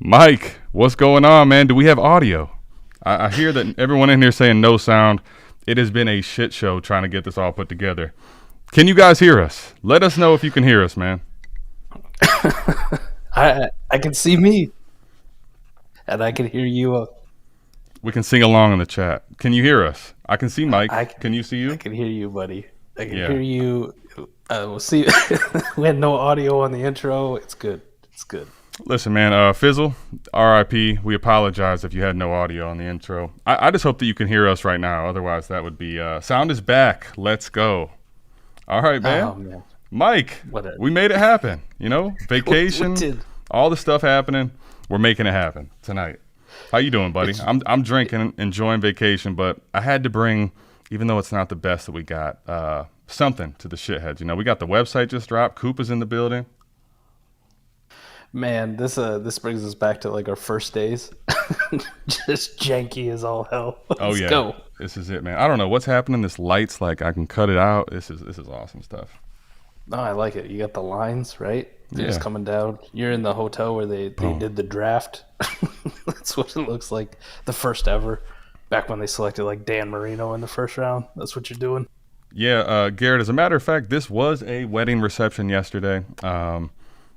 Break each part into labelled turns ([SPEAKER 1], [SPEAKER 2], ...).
[SPEAKER 1] Mike, what's going on, man? Do we have audio? I hear that everyone in here saying no sound. It has been a shit show trying to get this all put together. Can you guys hear us? Let us know if you can hear us, man.
[SPEAKER 2] I can see me, and I can hear you.
[SPEAKER 1] We can sing along in the chat. Can you hear us? I can see Mike. Can you see you?
[SPEAKER 2] I can hear you, buddy. I can hear you. We'll see. We had no audio on the intro. It's good. It's good.
[SPEAKER 1] Listen, man, Fizzle, RIP, we apologize if you had no audio on the intro. I just hope that you can hear us right now. Otherwise, that would be sound is back. Let's go. All right, man.
[SPEAKER 2] Oh, man.
[SPEAKER 1] Mike, we made it happen. You know, vacation, all the stuff happening. We're making it happen tonight. How you doing, buddy? I'm drinking, enjoying vacation, but I had to bring, even though it's not the best that we got, something to the shitheads. You know, we got the website just dropped. Coop is in the building.
[SPEAKER 2] Man, this brings us back to like our first days. Just janky as all hell. Let's go.
[SPEAKER 1] This is it, man. I don't know what's happening. This light's like I can cut it out. This is awesome stuff.
[SPEAKER 2] No, I like it. You got the lines, right? They're just coming down. You're in the hotel where they did the draft. That's what it looks like. The first ever. Back when they selected like Dan Marino in the first round. That's what you're doing.
[SPEAKER 1] Yeah, Garrett, as a matter of fact, this was a wedding reception yesterday.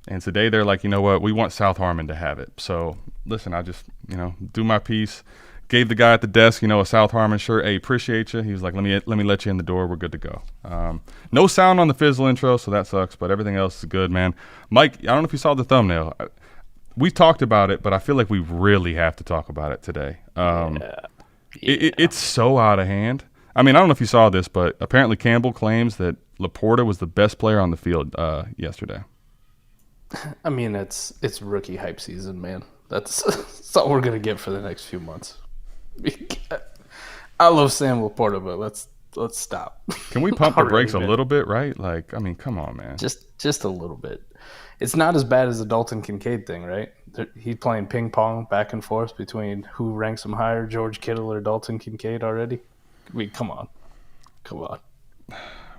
[SPEAKER 1] And today they're like, you know what, we want South Harmon to have it. So listen, I just, do my piece. Gave the guy at the desk, a South Harmon shirt. Hey, appreciate you. He was like, let me let you in the door. We're good to go. No sound on the Fizzle intro, so that sucks, but everything else is good, man. Mike, I don't know if you saw the thumbnail. We've talked about it, but I feel like we really have to talk about it today. It's so out of hand. I mean, I don't know if you saw this, but apparently Campbell claims that Laporta was the best player on the field yesterday.
[SPEAKER 2] I mean, it's rookie hype season, man. That's all we're gonna get for the next few months. I love Sam Laporta, but let's stop.
[SPEAKER 1] Can we pump the brakes a little bit, right? Like, I mean, come on, man.
[SPEAKER 2] Just a little bit. It's not as bad as the Dalton Kincaid thing, right? He's playing ping pong back and forth between who ranks him higher, George Kittle or Dalton Kincaid already. Come on.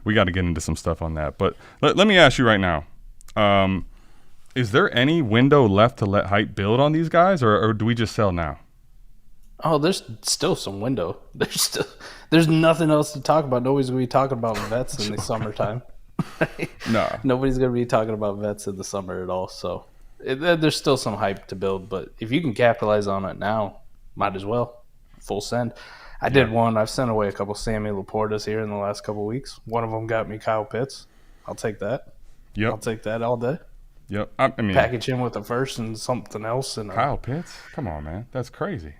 [SPEAKER 1] We got to get into some stuff on that, but let me ask you right now. Is there any window left to let hype build on these guys, or do we just sell now?
[SPEAKER 2] Oh, there's still some window. There's nothing else to talk about. Nobody's going to be talking about vets in the summertime.
[SPEAKER 1] No.
[SPEAKER 2] Nobody's going to be talking about vets in the summer at all. So there's still some hype to build, but if you can capitalize on it now, might as well. Full send. I did one. I've sent away a couple Sammy Laportas here in the last couple weeks. One of them got me Kyle Pitts. I'll take that.
[SPEAKER 1] Yep.
[SPEAKER 2] I'll take that all day.
[SPEAKER 1] Yep. I mean,
[SPEAKER 2] package him with a first and something else. And
[SPEAKER 1] Kyle Pitts? Come on, man. That's crazy.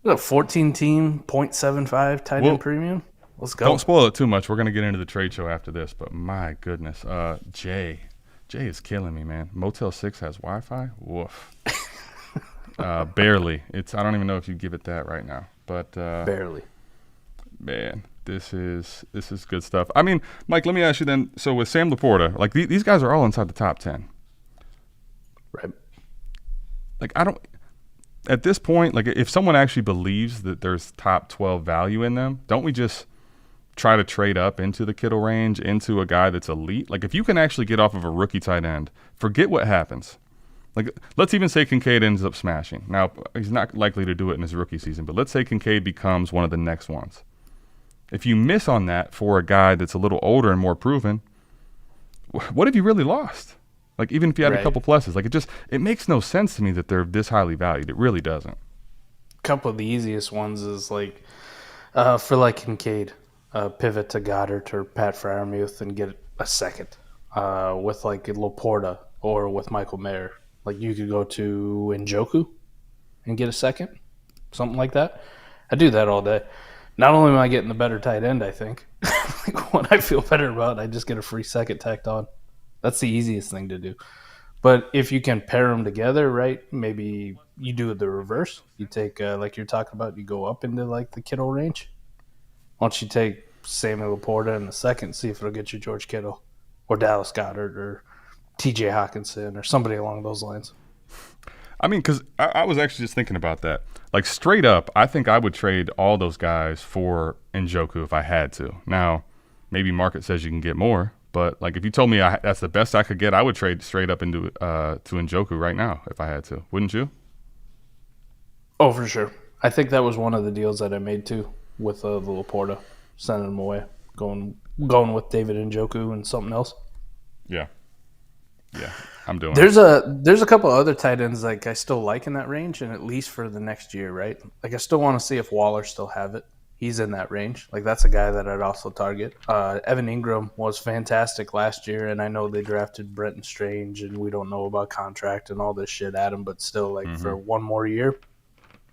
[SPEAKER 2] A 14-team, 0.75 tight end premium. Let's go.
[SPEAKER 1] Don't spoil it too much. We're going to get into the trade show after this, but my goodness. Jay is killing me, man. Motel 6 has Wi-Fi? Woof. Barely. I don't even know if you give it that right now, but
[SPEAKER 2] barely.
[SPEAKER 1] Man, this is good stuff. I mean, Mike, let me ask you then. So with Sam Laporta, like these guys are all inside the top 10.
[SPEAKER 2] Right.
[SPEAKER 1] Like at this point, like if someone actually believes that there's top 12 value in them, don't we just try to trade up into the Kittle range, into a guy that's elite? Like if you can actually get off of a rookie tight end, forget what happens. Like let's even say Kincaid ends up smashing. Now, he's not likely to do it in his rookie season, but let's say Kincaid becomes one of the next ones. If you miss on that for a guy that's a little older and more proven, what have you really lost? Like, even if you had a couple pluses, like it makes no sense to me that they're this highly valued. It really doesn't.
[SPEAKER 2] A couple of the easiest ones is like, for like Kincaid, pivot to Goddard or Pat Freiermuth and get a second. With like Laporta or with Michael Mayer, like you could go to Njoku and get a second, something like that. I do that all day. Not only am I getting the better tight end, I think, like when I feel better about it, I just get a free second tacked on. That's the easiest thing to do. But if you can pair them together, right, maybe you do the reverse. You take, like you're talking about, you go up into like the Kittle range. Why don't you take Samuel Laporta in the second, see if it'll get you George Kittle or Dallas Goedert or TJ Hawkinson or somebody along those lines.
[SPEAKER 1] I mean, because I was actually just thinking about that. Like straight up, I think I would trade all those guys for Njoku if I had to. Now, maybe market says you can get more. But like, if you told me that's the best I could get, I would trade straight up into to Njoku right now if I had to. Wouldn't you?
[SPEAKER 2] Oh, for sure. I think that was one of the deals that I made too with the Laporta, sending him away, going with David Njoku and something else.
[SPEAKER 1] Yeah. Yeah. I'm doing
[SPEAKER 2] There's
[SPEAKER 1] it.
[SPEAKER 2] there's a couple other tight ends like I still like in that range, and at least for the next year, right? Like I still want to see if Waller still have it. He's in that range. Like that's a guy that I'd also target. Evan Ingram was fantastic last year, and I know they drafted Brenton Strange, and we don't know about contract and all this shit at him, but still, like for one more year,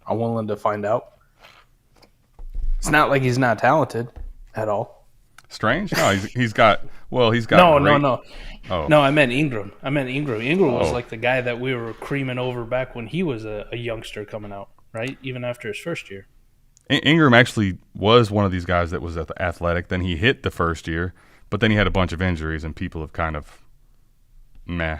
[SPEAKER 2] I'm willing to find out. It's not like he's not talented at all.
[SPEAKER 1] Strange? No, he's got
[SPEAKER 2] No,
[SPEAKER 1] great. Oh.
[SPEAKER 2] No, I meant Ingram. Ingram was
[SPEAKER 1] Oh.
[SPEAKER 2] like the guy that we were creaming over back when he was a youngster coming out, right? Even after his first year.
[SPEAKER 1] Ingram actually was one of these guys that was athletic. Then he hit the first year, but then he had a bunch of injuries, and people have kind of meh.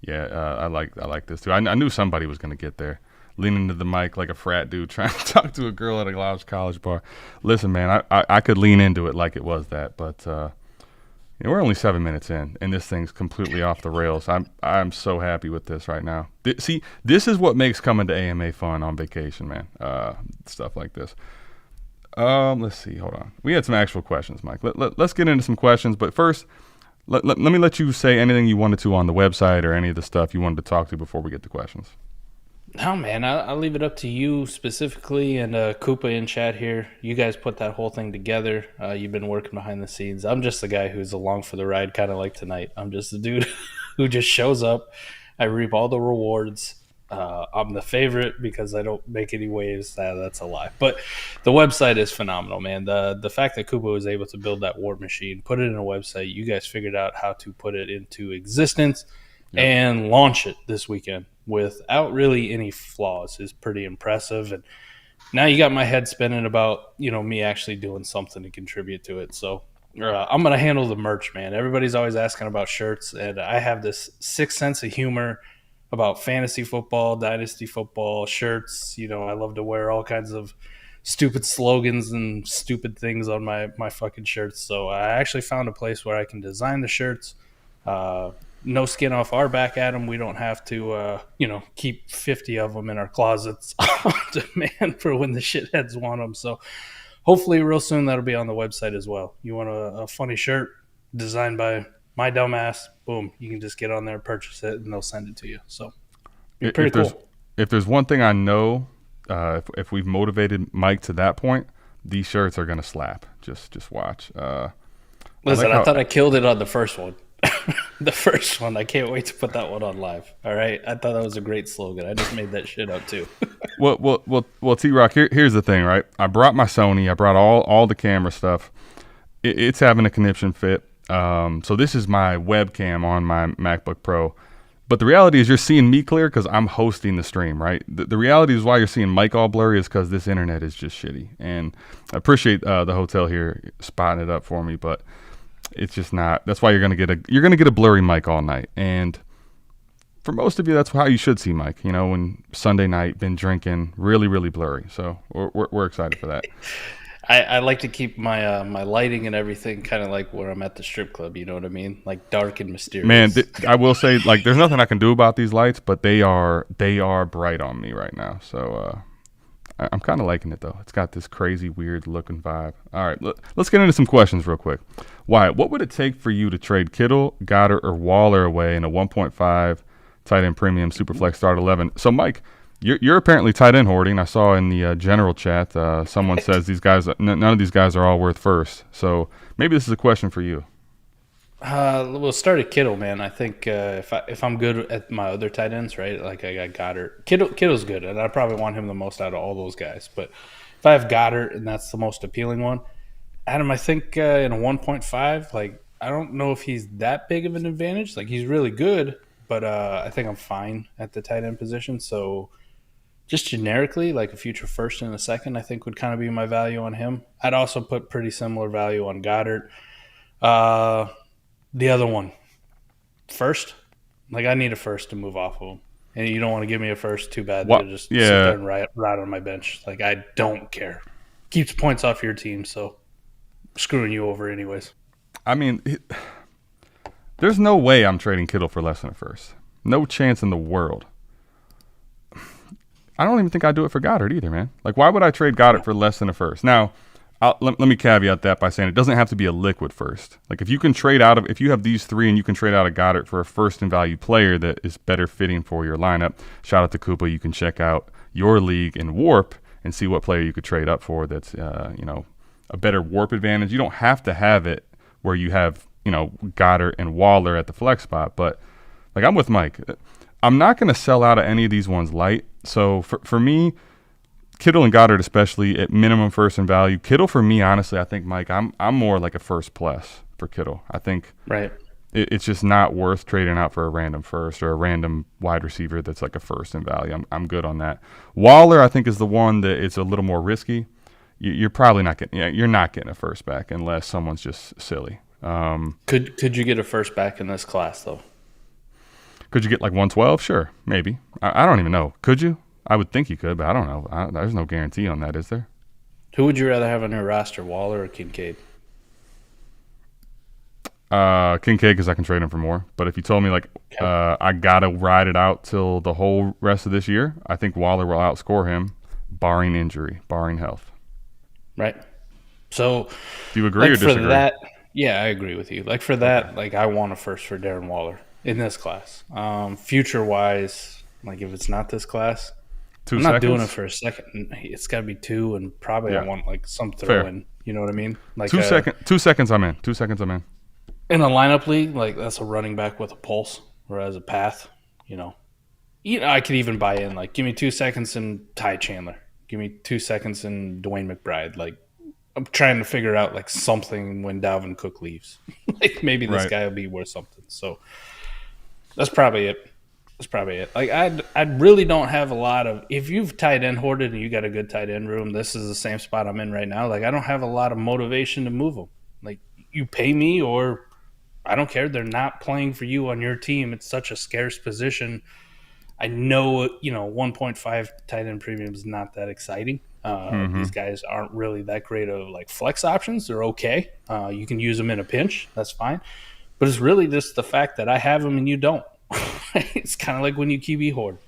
[SPEAKER 1] Yeah, I like this too. I knew somebody was going to get there, leaning to the mic like a frat dude trying to talk to a girl at a lounge college bar. Listen, man, I could lean into it like it was that, but we're only 7 minutes in, and this thing's completely off the rails. I'm so happy with this right now. See, this is what makes coming to AMA fun on vacation, man. Stuff like this. Let's see. Hold on. We had some actual questions, Mike. Let's get into some questions, but first, let me let you say anything you wanted to on the website or any of the stuff you wanted to talk to before we get to questions.
[SPEAKER 2] No, man, I'll leave it up to you specifically and Koopa in chat here. You guys put that whole thing together. You've been working behind the scenes. I'm just the guy who's along for the ride, kind of like tonight. I'm just the dude who just shows up. I reap all the rewards. I'm the favorite because I don't make any waves. That's a lie. But the website is phenomenal, man. The fact that Koopa was able to build that war machine, put it in a website, you guys figured out how to put it into existence and launch it this weekend without really any flaws is pretty impressive. And now you got my head spinning about, me actually doing something to contribute to it. So I'm going to handle the merch, man. Everybody's always asking about shirts, and I have this sixth sense of humor about fantasy football, dynasty football, shirts. I love to wear all kinds of stupid slogans and stupid things on my fucking shirts. So I actually found a place where I can design the shirts. No skin off our back, Adam. We don't have to, keep 50 of them in our closets on demand for when the shitheads want them. So hopefully real soon that'll be on the website as well. You want a funny shirt designed by my dumbass, boom, you can just get on there, purchase it, and they'll send it to you. So pretty cool.
[SPEAKER 1] If there's one thing I know, if we've motivated Mike to that point, these shirts are going to slap. Just watch.
[SPEAKER 2] Listen, I thought I killed it on the first one. The first one. I can't wait to put that one on live. All right. I thought that was a great slogan. I just made that shit up too.
[SPEAKER 1] Well, T-Rock, here's the thing, right? I brought my Sony. I brought all the camera stuff. It's having a conniption fit. So this is my webcam on my MacBook Pro. But the reality is you're seeing me clear because I'm hosting the stream, right? The reality is why you're seeing Mike all blurry is because this internet is just shitty. And I appreciate the hotel here spotting it up for me, but it's just not. That's why you're gonna get a blurry Mike all night. And for most of you, that's how you should see Mike. When Sunday night, been drinking, really, really blurry. So we're excited for that.
[SPEAKER 2] I like to keep my my lighting and everything kind of like where I'm at the strip club. You know what I mean? Like dark and mysterious.
[SPEAKER 1] Man, I will say, like, there's nothing I can do about these lights, but they are bright on me right now. So I'm kind of liking it though. It's got this crazy, weird looking vibe. All right, let's get into some questions real quick. Wyatt, what would it take for you to trade Kittle, Goddard, or Waller away in a 1.5 tight end premium Superflex start 11? So, Mike, you're apparently tight end hoarding. I saw in the general chat someone says these guys, none of these guys are all worth first. So maybe this is a question for you.
[SPEAKER 2] We'll start at Kittle, man. I think if I'm good at my other tight ends, right? Like I got Goddard. Kittle's good, and I probably want him the most out of all those guys. But if I have Goddard, and that's the most appealing one, Adam, I think in a 1.5, like I don't know if he's that big of an advantage. Like he's really good, but I think I'm fine at the tight end position. So just generically, like a future first and a second, I think would kind of be my value on him. I'd also put pretty similar value on Goddard. The other one, first, like I need a first to move off of him. And you don't want to give me a first, too bad. They'll just sit there and ride on my bench. Like I don't care. Keeps points off your team, so screwing you over anyways.
[SPEAKER 1] I mean, there's no way I'm trading Kittle for less than a first. No chance in the world. I don't even think I'd do it for Goddard either, man. Like, why would I trade Goddard for less than a first? Now, let me caveat that by saying it doesn't have to be a liquid first. Like, if you can trade out of, if you have these three and you can trade out a Goddard for a first in value player that is better fitting for your lineup, shout out to Koopa. You can check out your league in Warp and see what player you could trade up for that's, a better Warp advantage. You don't have to have it where you have, Goddard and Waller at the flex spot. But, like, I'm with Mike. I'm not going to sell out of any of these ones light. So, for me, Kittle and Goddard especially at minimum first in value. Kittle for me, honestly, I think, Mike, I'm more like a first plus for Kittle. I think it's just not worth trading out for a random first or a random wide receiver that's like a first in value. I'm good on that. Waller, I think, is the one that it's a little more risky. You're probably not getting you're not getting a first back unless someone's just silly.
[SPEAKER 2] Could you get a first back in this class though?
[SPEAKER 1] Could you get like 112? Sure, maybe. I don't even know. Could you? I would think you could, but I don't know. There's no guarantee on that, is there?
[SPEAKER 2] Who would you rather have on your roster, Waller or Kincaid?
[SPEAKER 1] Kincaid, because I can trade him for more. But if you told me, I got to ride it out till the whole rest of this year, I think Waller will outscore him, barring injury, barring health.
[SPEAKER 2] Right. So,
[SPEAKER 1] do you agree or disagree?
[SPEAKER 2] For that, yeah, I agree with you. Like, for that, I want a first for Darren Waller in this class. Future-wise, like, if it's not this class, I'm not doing it for a second. It's got to be 2, and probably I want, like, some throw-in. You know what I mean? Like
[SPEAKER 1] 2 seconds I'm in. 2 seconds I'm in.
[SPEAKER 2] In a lineup league, like, that's a running back with a pulse or has a path, I could even buy in, like, give me 2 seconds in Ty Chandler. Give me 2 seconds in Dwayne McBride. Like, I'm trying to figure out, like, something when Dalvin Cook leaves. Like, maybe this guy will be worth something. So that's probably it. Like, I really don't have a lot of – if you've tight end hoarded and you got a good tight end room, this is the same spot I'm in right now. Like, I don't have a lot of motivation to move them. Like, you pay me or I don't care. They're not playing for you on your team. It's such a scarce position. I know, 1.5 tight end premium is not that exciting. These guys aren't really that great of, like, flex options. They're okay. You can use them in a pinch. That's fine. But it's really just the fact that I have them and you don't. It's kind of like when you QB hoard.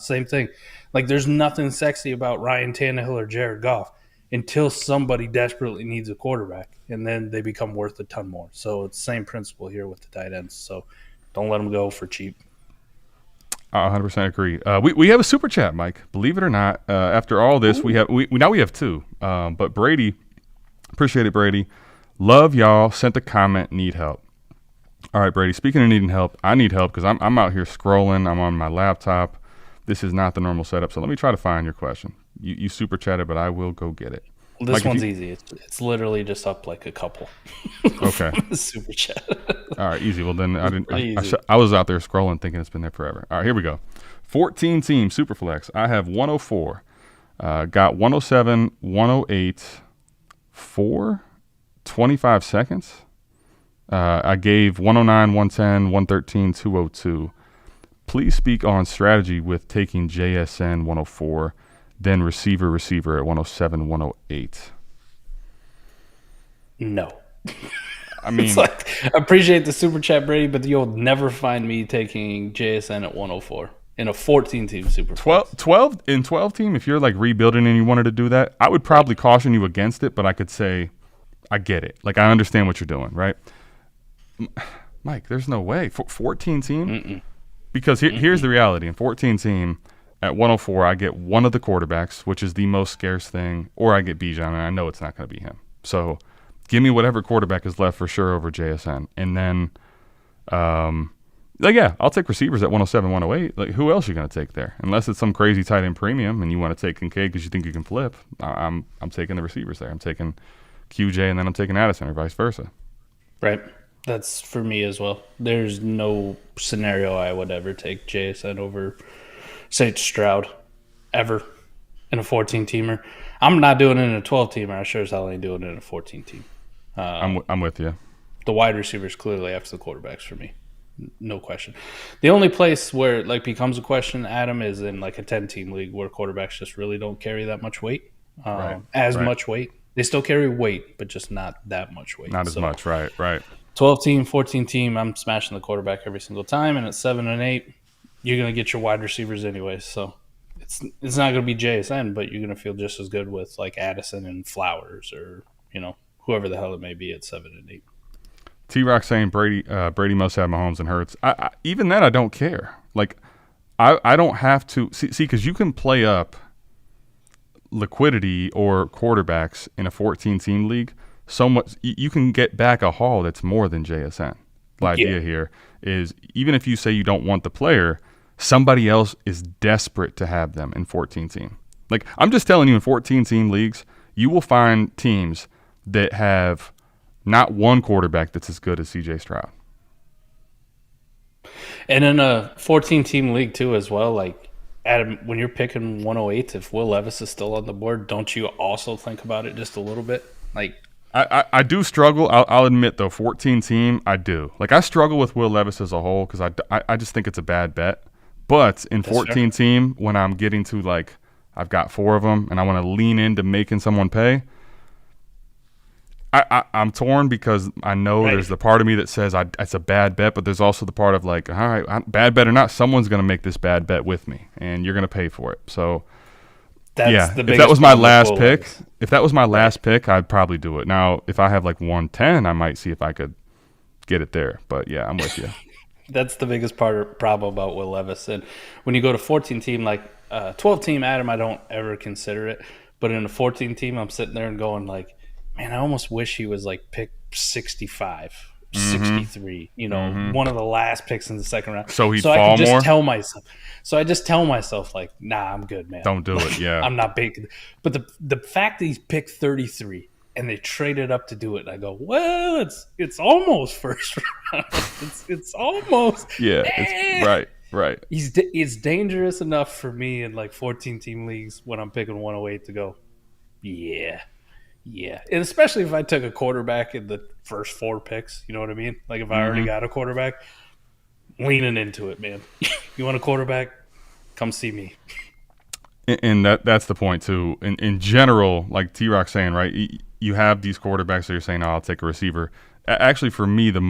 [SPEAKER 2] Same thing. Like, there's nothing sexy about Ryan Tannehill or Jared Goff until somebody desperately needs a quarterback, and then they become worth a ton more. So it's the same principle here with the tight ends. So don't let them go for cheap.
[SPEAKER 1] I 100% agree. We have a super chat, Mike. Believe it or not, after all this, we have 2. But Brady, appreciate it, Brady. Love y'all. Sent a comment. Need help. All right, Brady. Speaking of needing help, I need help because I'm out here scrolling. I'm on my laptop. This is not the normal setup. So let me try to find your question. You super chatted, but I will go get it.
[SPEAKER 2] Well, this one's easy. It's literally just up like a couple.
[SPEAKER 1] Okay.
[SPEAKER 2] Super chat.
[SPEAKER 1] All right, easy. Well, then I was out there scrolling thinking it's been there forever. All right, here we go. 14 team Superflex. I have 104. Got 107, 108, 4, 25 seconds. I gave 109, 110, 113, 202. Please speak on strategy with taking JSN 104. Then receiver at 107, 108.
[SPEAKER 2] No.
[SPEAKER 1] I mean,
[SPEAKER 2] it's like, I appreciate the super chat, Brady, but you'll never find me taking JSN at 104 in a 14-team super.
[SPEAKER 1] 12 team. If you're like rebuilding and you wanted to do that, I would probably caution you against it. But I could say, I get it. Like, I understand what you're doing, right? Mike, there's no way 14 team.
[SPEAKER 2] Mm-mm.
[SPEAKER 1] Because here's the reality: in 14 team. At 104, I get one of the quarterbacks, which is the most scarce thing, or I get Bijan, and I know it's not going to be him. So give me whatever quarterback is left for sure over JSN. And then, I'll take receivers at 107, 108. Like, who else are you going to take there? Unless it's some crazy tight end premium and you want to take Kincaid because you think you can flip, I'm taking the receivers there. I'm taking QJ, and then I'm taking Addison or vice versa.
[SPEAKER 2] Right. That's for me as well. There's no scenario I would ever take JSN over Sage Stroud ever in a 14-teamer. I'm not doing it in a 12-teamer. I sure as hell ain't doing it in a 14-team.
[SPEAKER 1] I'm with you.
[SPEAKER 2] The wide receivers clearly after the quarterbacks for me. No question. The only place where it becomes a question, Adam, is in like a 10-team league where quarterbacks just really don't carry that much weight. Much weight. They still carry weight, but just not that much weight.
[SPEAKER 1] Not as much, right.
[SPEAKER 2] 12-team, 14-team, I'm smashing the quarterback every single time, and at 7 and 8, you're going to get your wide receivers anyway. So it's not going to be JSN, but you're going to feel just as good with like Addison and Flowers or whoever the hell it may be at 7 and 8.
[SPEAKER 1] T-Rock saying Brady must have Mahomes and Hurts. Even then, I don't care. Like, I don't have to see because you can play up liquidity or quarterbacks in a 14-team league so much you can get back a haul that's more than JSN. The idea here is even if you say you don't want the player, somebody else is desperate to have them in 14-team. Like, I'm just telling you, in 14-team leagues, you will find teams that have not one quarterback that's as good as CJ Stroud.
[SPEAKER 2] And in a 14-team league too as well, like, Adam, when you're picking 108, if Will Levis is still on the board, don't you also think about it just a little bit? Like,
[SPEAKER 1] I do struggle. I'll admit, though, 14-team, I do. Like, I struggle with Will Levis as a whole because I just think it's a bad bet. But in 14-team, when I'm getting to, like, I've got 4 of them and I want to lean into making someone pay, I'm torn because I know there's the part of me that says it's a bad bet, but there's also the part of, like, all right, bad bet or not, someone's going to make this bad bet with me, and you're going to pay for it. So, if that was my last pick, I'd probably do it. Now, if I have like 110, I might see if I could get it there. But yeah, I'm with you.
[SPEAKER 2] That's the biggest problem about Will Levis. And when you go to 14-team, like 12-team, Adam, I don't ever consider it. But in a 14-team, I'm sitting there and going like, man, I almost wish he was like pick 65, 63, one of the last picks in the second round.
[SPEAKER 1] So he'd fall
[SPEAKER 2] I can just
[SPEAKER 1] more?
[SPEAKER 2] tell myself. So I just tell myself, like, nah, I'm good, man.
[SPEAKER 1] Don't do it, yeah.
[SPEAKER 2] I'm not big. But the fact that he's picked 33 and they traded up to do it, and I go, well, it's almost first round. It's almost.
[SPEAKER 1] Yeah, it's right.
[SPEAKER 2] It's dangerous enough for me in like 14-team leagues when I'm picking 108 to go, yeah. And especially if I took a quarterback in the first 4 picks, you know what I mean? Like if I already got a quarterback, leaning into it, man. You want a quarterback? Come see me.
[SPEAKER 1] And that's the point too. In general, like T-Rock's saying, right? You have these quarterbacks that you're saying, I'll take a receiver. Actually, for me, the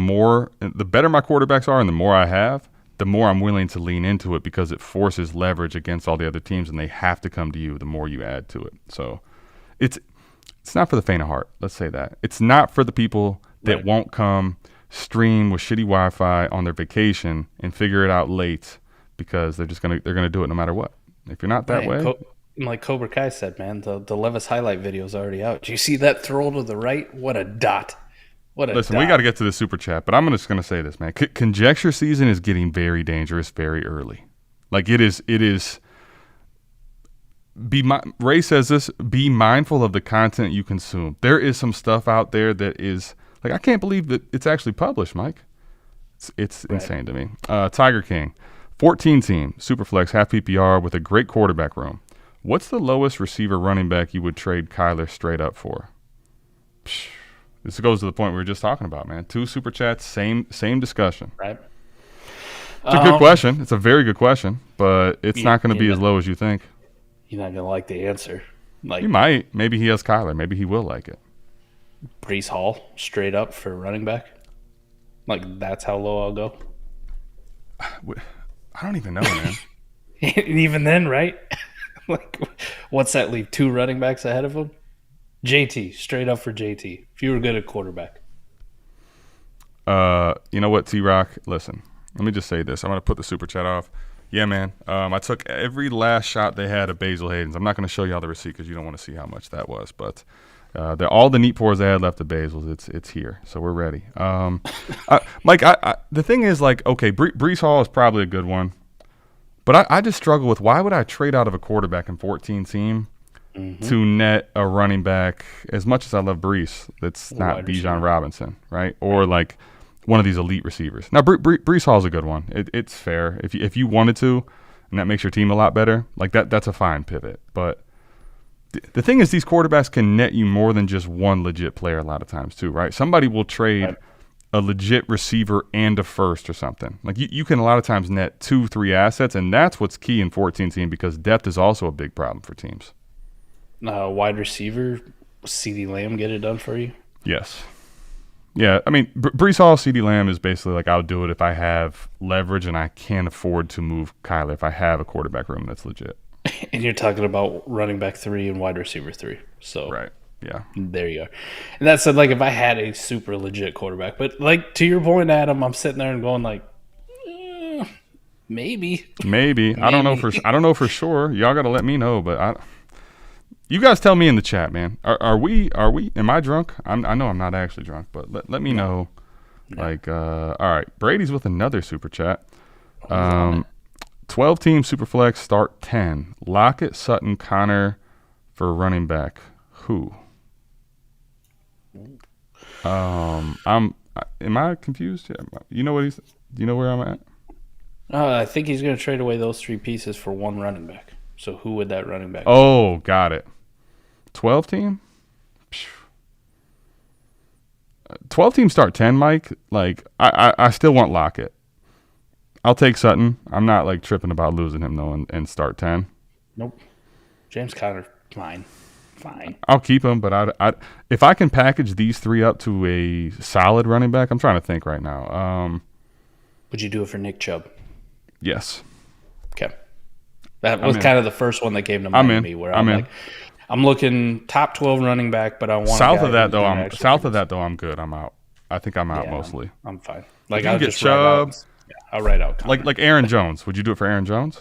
[SPEAKER 1] better my quarterbacks are and the more I have, the more I'm willing to lean into it because it forces leverage against all the other teams and they have to come to you the more you add to it. So it's not for the faint of heart. Let's say that. It's not for the people that won't come stream with shitty Wi-Fi on their vacation and figure it out late because they're gonna do it no matter what. If you're not that way,
[SPEAKER 2] like Cobra Kai said, man, the Levis highlight video is already out. Do you see that throw to the right? What a dot!
[SPEAKER 1] Listen, we got to get to the super chat, but I'm just gonna say this, man. Conjecture season is getting very dangerous very early. Like it is. Ray says this: be mindful of the content you consume. There is some stuff out there that is like I can't believe that it's actually published, Mike. It's insane to me. Tiger King, 14-team Superflex half PPR with a great quarterback room. What's the lowest receiver running back you would trade Kyler straight up for? This goes to the point we were just talking about, man. 2 super chats, same discussion.
[SPEAKER 2] Right.
[SPEAKER 1] It's a good question. It's a very good question, but it's not going to be as low as you think.
[SPEAKER 2] You're not gonna like the answer. Like
[SPEAKER 1] he might. Maybe he has Kyler. Maybe he will like it.
[SPEAKER 2] Breece Hall straight up for running back. Like that's how low I'll go.
[SPEAKER 1] I don't even know, man.
[SPEAKER 2] And even then, right? Like, what's that leave? 2 running backs ahead of him. JT straight up for JT. If you were good at quarterback.
[SPEAKER 1] You know what, T-Rock? Listen, let me just say this. I'm gonna put the super chat off. Yeah, man. I took every last shot they had of Basil Hayden's. I'm not going to show you all the receipt because you don't want to see how much that was. But all the neat pours they had left of Basil's, it's here. So we're ready. Mike, the thing is, like, okay, Breece Hall is probably a good one. But I just struggle with why would I trade out of a quarterback in 14-team to net a running back as much as I love Breece that's not Bijan Robinson, right? Or like – one of these elite receivers. Now, Breece Hall's a good one. It's fair. If you wanted to, and that makes your team a lot better, like that's a fine pivot. But the thing is, these quarterbacks can net you more than just one legit player a lot of times too, right? Somebody will trade a legit receiver and a first or something. Like you can a lot of times net 2-3 assets, and that's what's key in 14-team because depth is also a big problem for teams.
[SPEAKER 2] Wide receiver, CeeDee Lamb get it done for you?
[SPEAKER 1] Yes. Yeah, I mean, Breece Hall, CeeDee Lamb is basically like I'll do it if I have leverage and I can't afford to move Kyler if I have a quarterback room that's legit.
[SPEAKER 2] And you're talking about running back 3 and wide receiver 3. So
[SPEAKER 1] Right. Yeah.
[SPEAKER 2] there you are. And that said, like, if I had a super legit quarterback, but like to your point, Adam, I'm sitting there and going like, maybe,
[SPEAKER 1] Maybe.
[SPEAKER 2] maybe.
[SPEAKER 1] I don't know for sure. Y'all got to let me know, but you guys tell me in the chat, man. Am I drunk? I know I'm not actually drunk, but let me know.
[SPEAKER 2] No.
[SPEAKER 1] Like, all right. Brady's with another super chat.
[SPEAKER 2] He's on it.
[SPEAKER 1] 12 team Superflex start 10. Lockett, Sutton, Connor for running back. Who? Am I confused? Yeah. You know do you know where I'm at?
[SPEAKER 2] I think he's going to trade away those 3 pieces for one running back. So who would that running back be?
[SPEAKER 1] Oh, got it. 12 team? 12 team start 10, Mike. Like, I still want Lockett. I'll take Sutton. I'm not like tripping about losing him though and start 10.
[SPEAKER 2] Nope. James Conner, fine.
[SPEAKER 1] I'll keep him, but if I can package these 3 up to a solid running back, I'm trying to think right now.
[SPEAKER 2] Would you do it for Nick Chubb?
[SPEAKER 1] Yes.
[SPEAKER 2] Okay. That was kind of the first one that came to mind to me where
[SPEAKER 1] I'm in.
[SPEAKER 2] like, I'm looking top 12 running back, but I want
[SPEAKER 1] south of that though. I'm good. I'm out. I think I'm out mostly.
[SPEAKER 2] I'm fine. Like
[SPEAKER 1] I'll
[SPEAKER 2] just
[SPEAKER 1] Chubb.
[SPEAKER 2] I'll write out Connor.
[SPEAKER 1] Like Aaron Jones. Would you do it for Aaron Jones?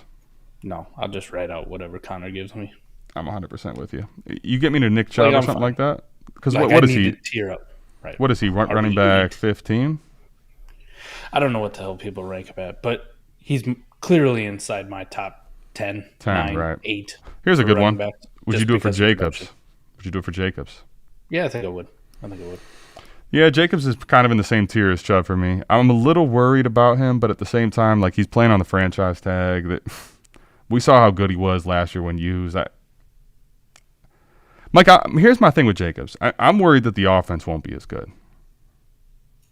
[SPEAKER 2] No, I'll just write out whatever Connor gives me.
[SPEAKER 1] I'm 100% with you. You get me to Nick Chubb or something like that? Because
[SPEAKER 2] like,
[SPEAKER 1] what is
[SPEAKER 2] he?
[SPEAKER 1] To
[SPEAKER 2] tier up. Right.
[SPEAKER 1] What is he? Running back 15?
[SPEAKER 2] I don't know what the hell people rank him at, but he's clearly inside my top 10, 9,
[SPEAKER 1] right.
[SPEAKER 2] 8.
[SPEAKER 1] Here's a good one.
[SPEAKER 2] Back,
[SPEAKER 1] would you do it for Jacobs? Would you do it for Jacobs?
[SPEAKER 2] Yeah, I think I would.
[SPEAKER 1] Yeah, Jacobs is kind of in the same tier as Chubb for me. I'm a little worried about him, but at the same time, like he's playing on the franchise tag. That we saw how good he was last year when used. Mike, here's my thing with Jacobs. I'm worried that the offense won't be as good.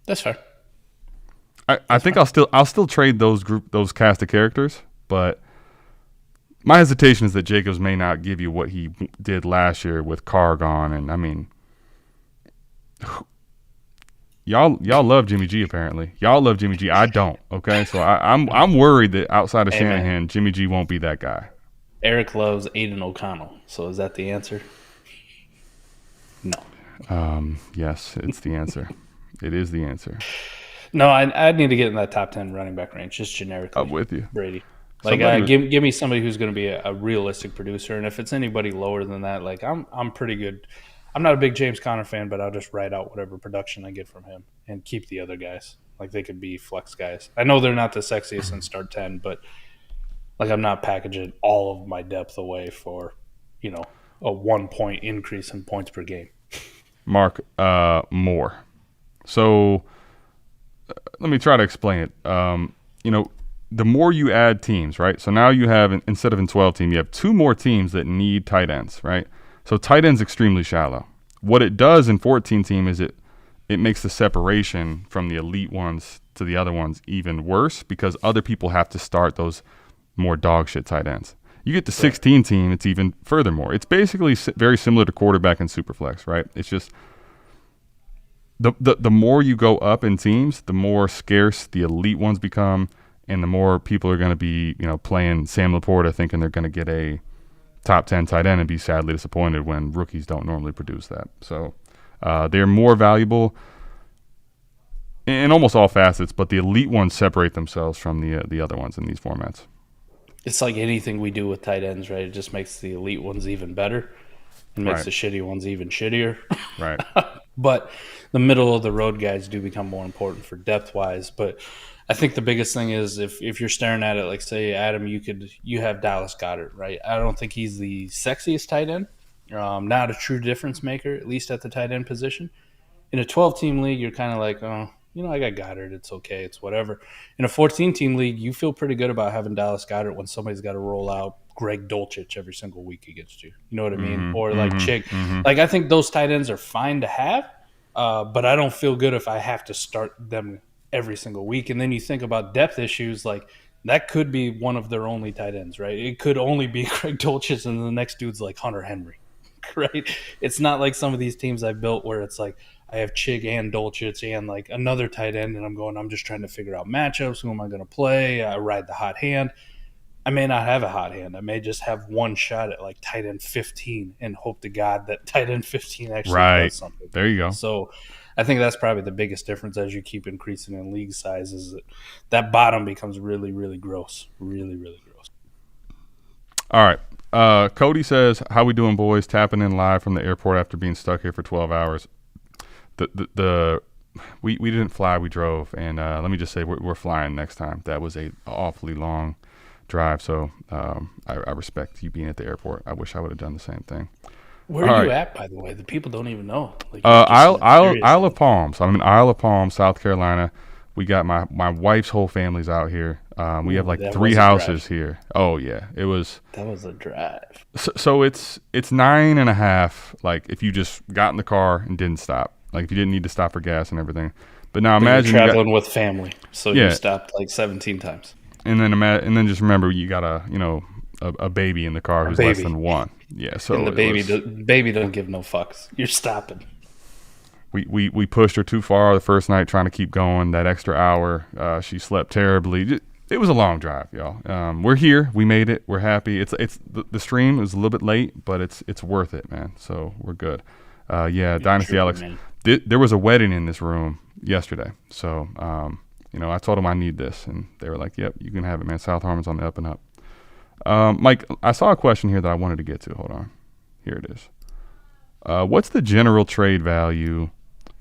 [SPEAKER 2] That's fair.
[SPEAKER 1] I think I'll still trade those cast of characters, but my hesitation is that Jacobs may not give you what he did last year with Carr gone, and I mean, y'all love Jimmy G apparently. Y'all love Jimmy G. I don't. Okay, so I'm worried that outside of Shanahan,
[SPEAKER 2] man.
[SPEAKER 1] Jimmy G won't be that guy.
[SPEAKER 2] Eric loves Aiden O'Connell, so is that the answer? No. Yes,
[SPEAKER 1] it's the answer. It is the answer.
[SPEAKER 2] No, I need to get in that top 10 running back range, just generically.
[SPEAKER 1] I'm with you.
[SPEAKER 2] Brady. Like, give me somebody who's going to be a realistic producer, and if it's anybody lower than that, like I'm pretty good. I'm not a big James Conner fan, but I'll just write out whatever production I get from him and keep the other guys. Like, they could be flex guys. I know they're not the sexiest in start 10, but like I'm not packaging all of my depth away for, a 1 point increase in points per game.
[SPEAKER 1] Mark, more. So let me try to explain it. The more you add teams, right? So now you have, instead of in 12 team, you have 2 more teams that need tight ends, right? So tight end's extremely shallow. What it does in 14 team is it makes the separation from the elite ones to the other ones even worse because other people have to start those more dog shit tight ends. You get to 16 team, it's even furthermore. It's basically very similar to quarterback and Superflex, right? It's just the more you go up in teams, the more scarce the elite ones become, and the more people are going to be, playing Sam Laporta thinking they're going to get a top 10 tight end and be sadly disappointed when rookies don't normally produce that. So they're more valuable in almost all facets, but the elite ones separate themselves from the other ones in these formats.
[SPEAKER 2] It's like anything we do with tight ends, right? It just makes the elite ones even better and makes the shitty ones even shittier.
[SPEAKER 1] Right.
[SPEAKER 2] But the middle of the road guys do become more important for depth wise. But I think the biggest thing is if you're staring at it, like say Adam, you have Dallas Goedert, right? I don't think he's the sexiest tight end, not a true difference maker, at least at the tight end position. In a 12-team league, you're kind of like, oh, I got Goddard. It's okay. It's whatever. In a 14-team league, you feel pretty good about having Dallas Goedert when somebody's got to roll out Greg Dulcich every single week against you. You know what I mean?
[SPEAKER 1] Mm-hmm,
[SPEAKER 2] or like Chick. Mm-hmm. Like, I think those tight ends are fine to have, but I don't feel good if I have to start them every single week. And then you think about depth issues, like that could be one of their only tight ends, right? It could only be Greg Dulcich and the next dude's like Hunter Henry, right? It's not like some of these teams I built where it's like, I have Chig and Dulcich and like another tight end, and I'm just trying to figure out matchups. Who am I going to play? I ride the hot hand. I may not have a hot hand. I may just have one shot at like tight end 15 and hope to God that tight end 15 actually
[SPEAKER 1] Right.
[SPEAKER 2] does something.
[SPEAKER 1] There you go.
[SPEAKER 2] So I think that's probably the biggest difference as you keep increasing in league size is that bottom becomes really, really gross. Really, really gross.
[SPEAKER 1] All right. Cody says, "How we doing, boys? Tapping in live from the airport after being stuck here for 12 hours. We didn't fly, we drove, and let me just say we're flying next time. That was a awfully long drive, so I respect you being at the airport. I wish I would have done the same thing.
[SPEAKER 2] Where are you at, by the way? The people don't even know. Like,
[SPEAKER 1] Isle of Palms. I'm in Isle of Palms, South Carolina. We got my wife's whole family's out here. We have like 3 houses here. Oh yeah, it was.
[SPEAKER 2] That was a drive.
[SPEAKER 1] So it's 9.5. Like if you just got in the car and didn't stop, like if you didn't need to stop for gas and everything. But now imagine
[SPEAKER 2] you're traveling with family, so
[SPEAKER 1] Yeah.
[SPEAKER 2] you stopped like 17 times.
[SPEAKER 1] and then just remember you got a baby in the car who's less than 1. Yeah, so
[SPEAKER 2] And the baby don't give no fucks. You're stopping.
[SPEAKER 1] we pushed her too far the first night trying to keep going. That extra hour, she slept terribly. It was a long drive, y'all. We're here. We made it. We're happy. It's the stream was a little bit late, but it's worth it, man. So we're good. Dynasty Alex. There was a wedding in this room yesterday. So I told them I need this, and they were like, "Yep, you can have it, man. South Harmon's on the up and up." Mike, I saw a question here that I wanted to get to. Hold on. Here it is. What's the general trade value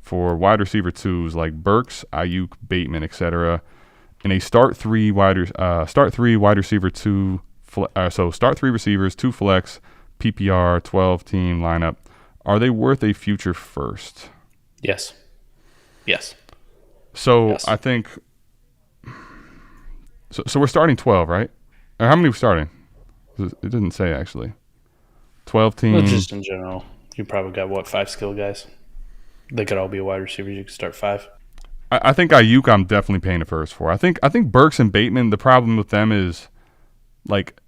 [SPEAKER 1] for wide receiver 2s like Burks, Ayuk, Bateman, etc. in a start 3 wide receiver 2 so start 3 receivers, 2 flex, PPR 12 team lineup? Are they worth a future first?
[SPEAKER 2] Yes.
[SPEAKER 1] So
[SPEAKER 2] Yes.
[SPEAKER 1] I think so we're starting 12, right? Or how many are we starting? It didn't say actually. 12 team.
[SPEAKER 2] Well, just in general, you probably got 5 skill guys. They could all be wide receivers. You could start 5.
[SPEAKER 1] I think Ayuk I'm definitely paying a first for. I think Burks and Bateman, the problem with them is like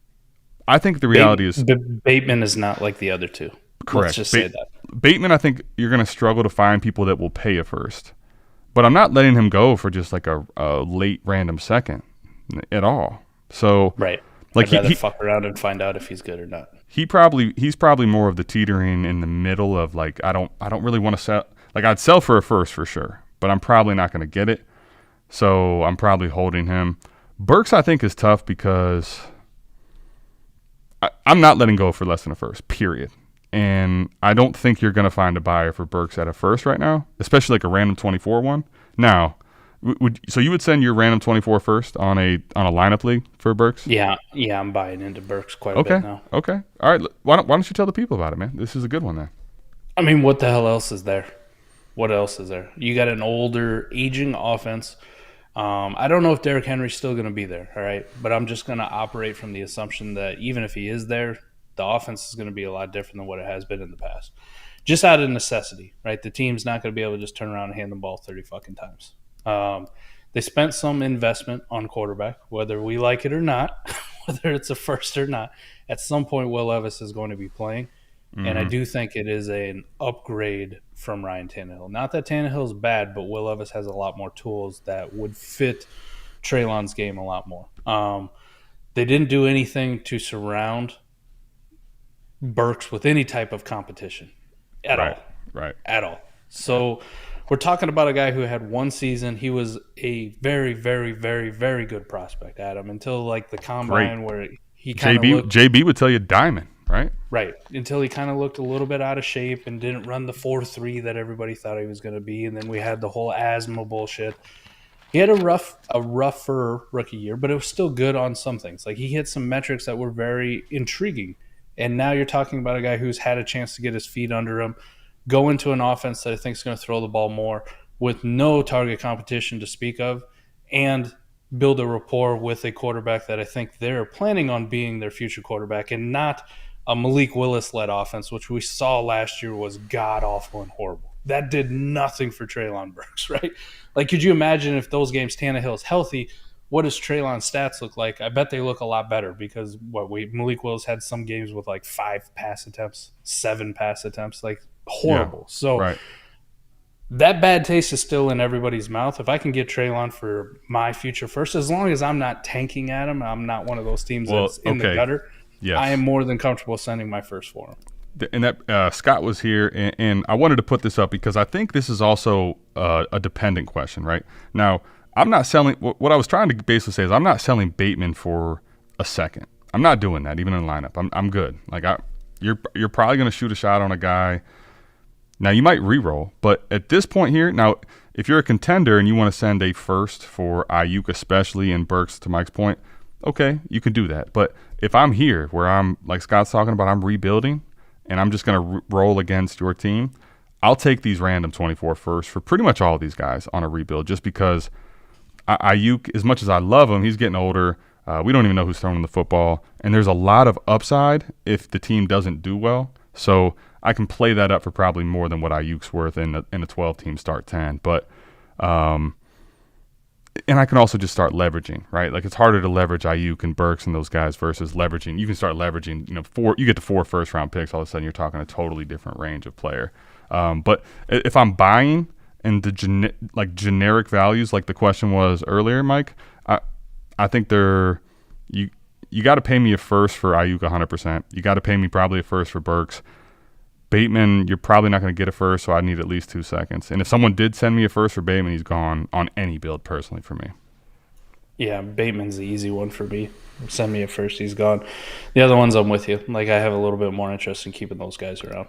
[SPEAKER 1] I think the reality is
[SPEAKER 2] Bateman is not like the other 2.
[SPEAKER 1] Correct.
[SPEAKER 2] Let's just say that.
[SPEAKER 1] Bateman, I think you're going to struggle to find people that will pay a first. But I'm not letting him go for just like a late random second at all. So
[SPEAKER 2] Right.
[SPEAKER 1] Like
[SPEAKER 2] I'd rather fuck around and find out if he's good or not.
[SPEAKER 1] He's probably more of the teetering in the middle of like I don't really want to sell. Like I'd sell for a first for sure, but I'm probably not going to get it. So I'm probably holding him. Burks I think is tough because I'm not letting go for less than a first, period. And I don't think you're going to find a buyer for Burks at a first right now, especially like a random 24 one. Now, so you would send your random 24 first on a lineup league for Burks?
[SPEAKER 2] Yeah, I'm buying into Burks quite a bit now.
[SPEAKER 1] Okay. All right. Why don't you tell the people about it, man? This is a good one then.
[SPEAKER 2] I mean, what the hell else is there? What else is there? You got an older, aging offense. I don't know if Derrick Henry's still going to be there, all right? But I'm just going to operate from the assumption that even if he is there, the offense is going to be a lot different than what it has been in the past. Just out of necessity, right? The team's not going to be able to just turn around and hand the ball 30 fucking times. They spent some investment on quarterback, whether we like it or not, whether it's a first or not. At some point, Will Levis is going to be playing. Mm-hmm. And I do think it is an upgrade from Ryan Tannehill. Not that Tannehill's bad, but Will Levis has a lot more tools that would fit Treylon's game a lot more. They didn't do anything to surround Burks with any type of competition at all.
[SPEAKER 1] Right.
[SPEAKER 2] At all. So we're talking about a guy who had one season. He was a very, very, very, very good prospect, Adam, until like the combine where he kind of looked.
[SPEAKER 1] JB would tell you diamond, right?
[SPEAKER 2] Right. Until he kind of looked a little bit out of shape and didn't run the 4.3 that everybody thought he was going to be. And then we had the whole asthma bullshit. He had a rougher rookie year, but it was still good on some things. Like he hit some metrics that were very intriguing. And now you're talking about a guy who's had a chance to get his feet under him, go into an offense that I think is going to throw the ball more with no target competition to speak of, and build a rapport with a quarterback that I think they're planning on being their future quarterback and not a Malik Willis-led offense, which we saw last year was god-awful and horrible. That did nothing for Treylon Burks, right? Like, could you imagine if those games Tannehill's healthy, what does Treylon's stats look like? I bet they look a lot better because Malik Willis had some games with like 5 pass attempts, 7 pass attempts, like horrible.
[SPEAKER 1] Yeah,
[SPEAKER 2] so
[SPEAKER 1] right.
[SPEAKER 2] that bad taste is still in everybody's mouth. If I can get Treylon for my future first, as long as I'm not tanking at him, I'm not one of those teams
[SPEAKER 1] Well,
[SPEAKER 2] that's in the
[SPEAKER 1] okay.
[SPEAKER 2] gutter. I am
[SPEAKER 1] Yes.
[SPEAKER 2] more than comfortable sending my first for him.
[SPEAKER 1] And that Scott was here, and I wanted to put this up because I think this is also a dependent question, right? Now, I'm not selling. What I was trying to basically say is I'm not selling Bateman for a second. I'm not doing that even in the lineup. I'm good. Like you're probably going to shoot a shot on a guy. Now you might re-roll, but at this point here, now if you're a contender and you want to send a first for Ayuk especially and Burks, to Mike's point, okay, you can do that. But if I'm here where I'm like Scott's talking about, I'm rebuilding and I'm just going to roll against your team, I'll take these random 24 firsts for pretty much all of these guys on a rebuild just because Ayuk, as much as I love him, he's getting older. We don't even know who's throwing the football, and there's a lot of upside if the team doesn't do well. So I can play that up for probably more than what Ayuk's worth in a 12-team start 10. But and I can also just start leveraging, right? Like it's harder to leverage Ayuk and Burks and those guys versus leveraging. You can start leveraging, you get to 4 first-round picks. All of a sudden, you're talking a totally different range of player. But if I'm buying and the generic values, like the question was earlier, Mike, I think you got to pay me a first for Ayuk 100%. You got to pay me probably a first for Burks. Bateman, you're probably not going to get a first, so I need at least 2 seconds. And if someone did send me a first for Bateman, he's gone on any build personally for me.
[SPEAKER 2] Yeah, Bateman's the easy one for me. Send me a first, he's gone. The other ones, I'm with you. Like I have a little bit more interest in keeping those guys around.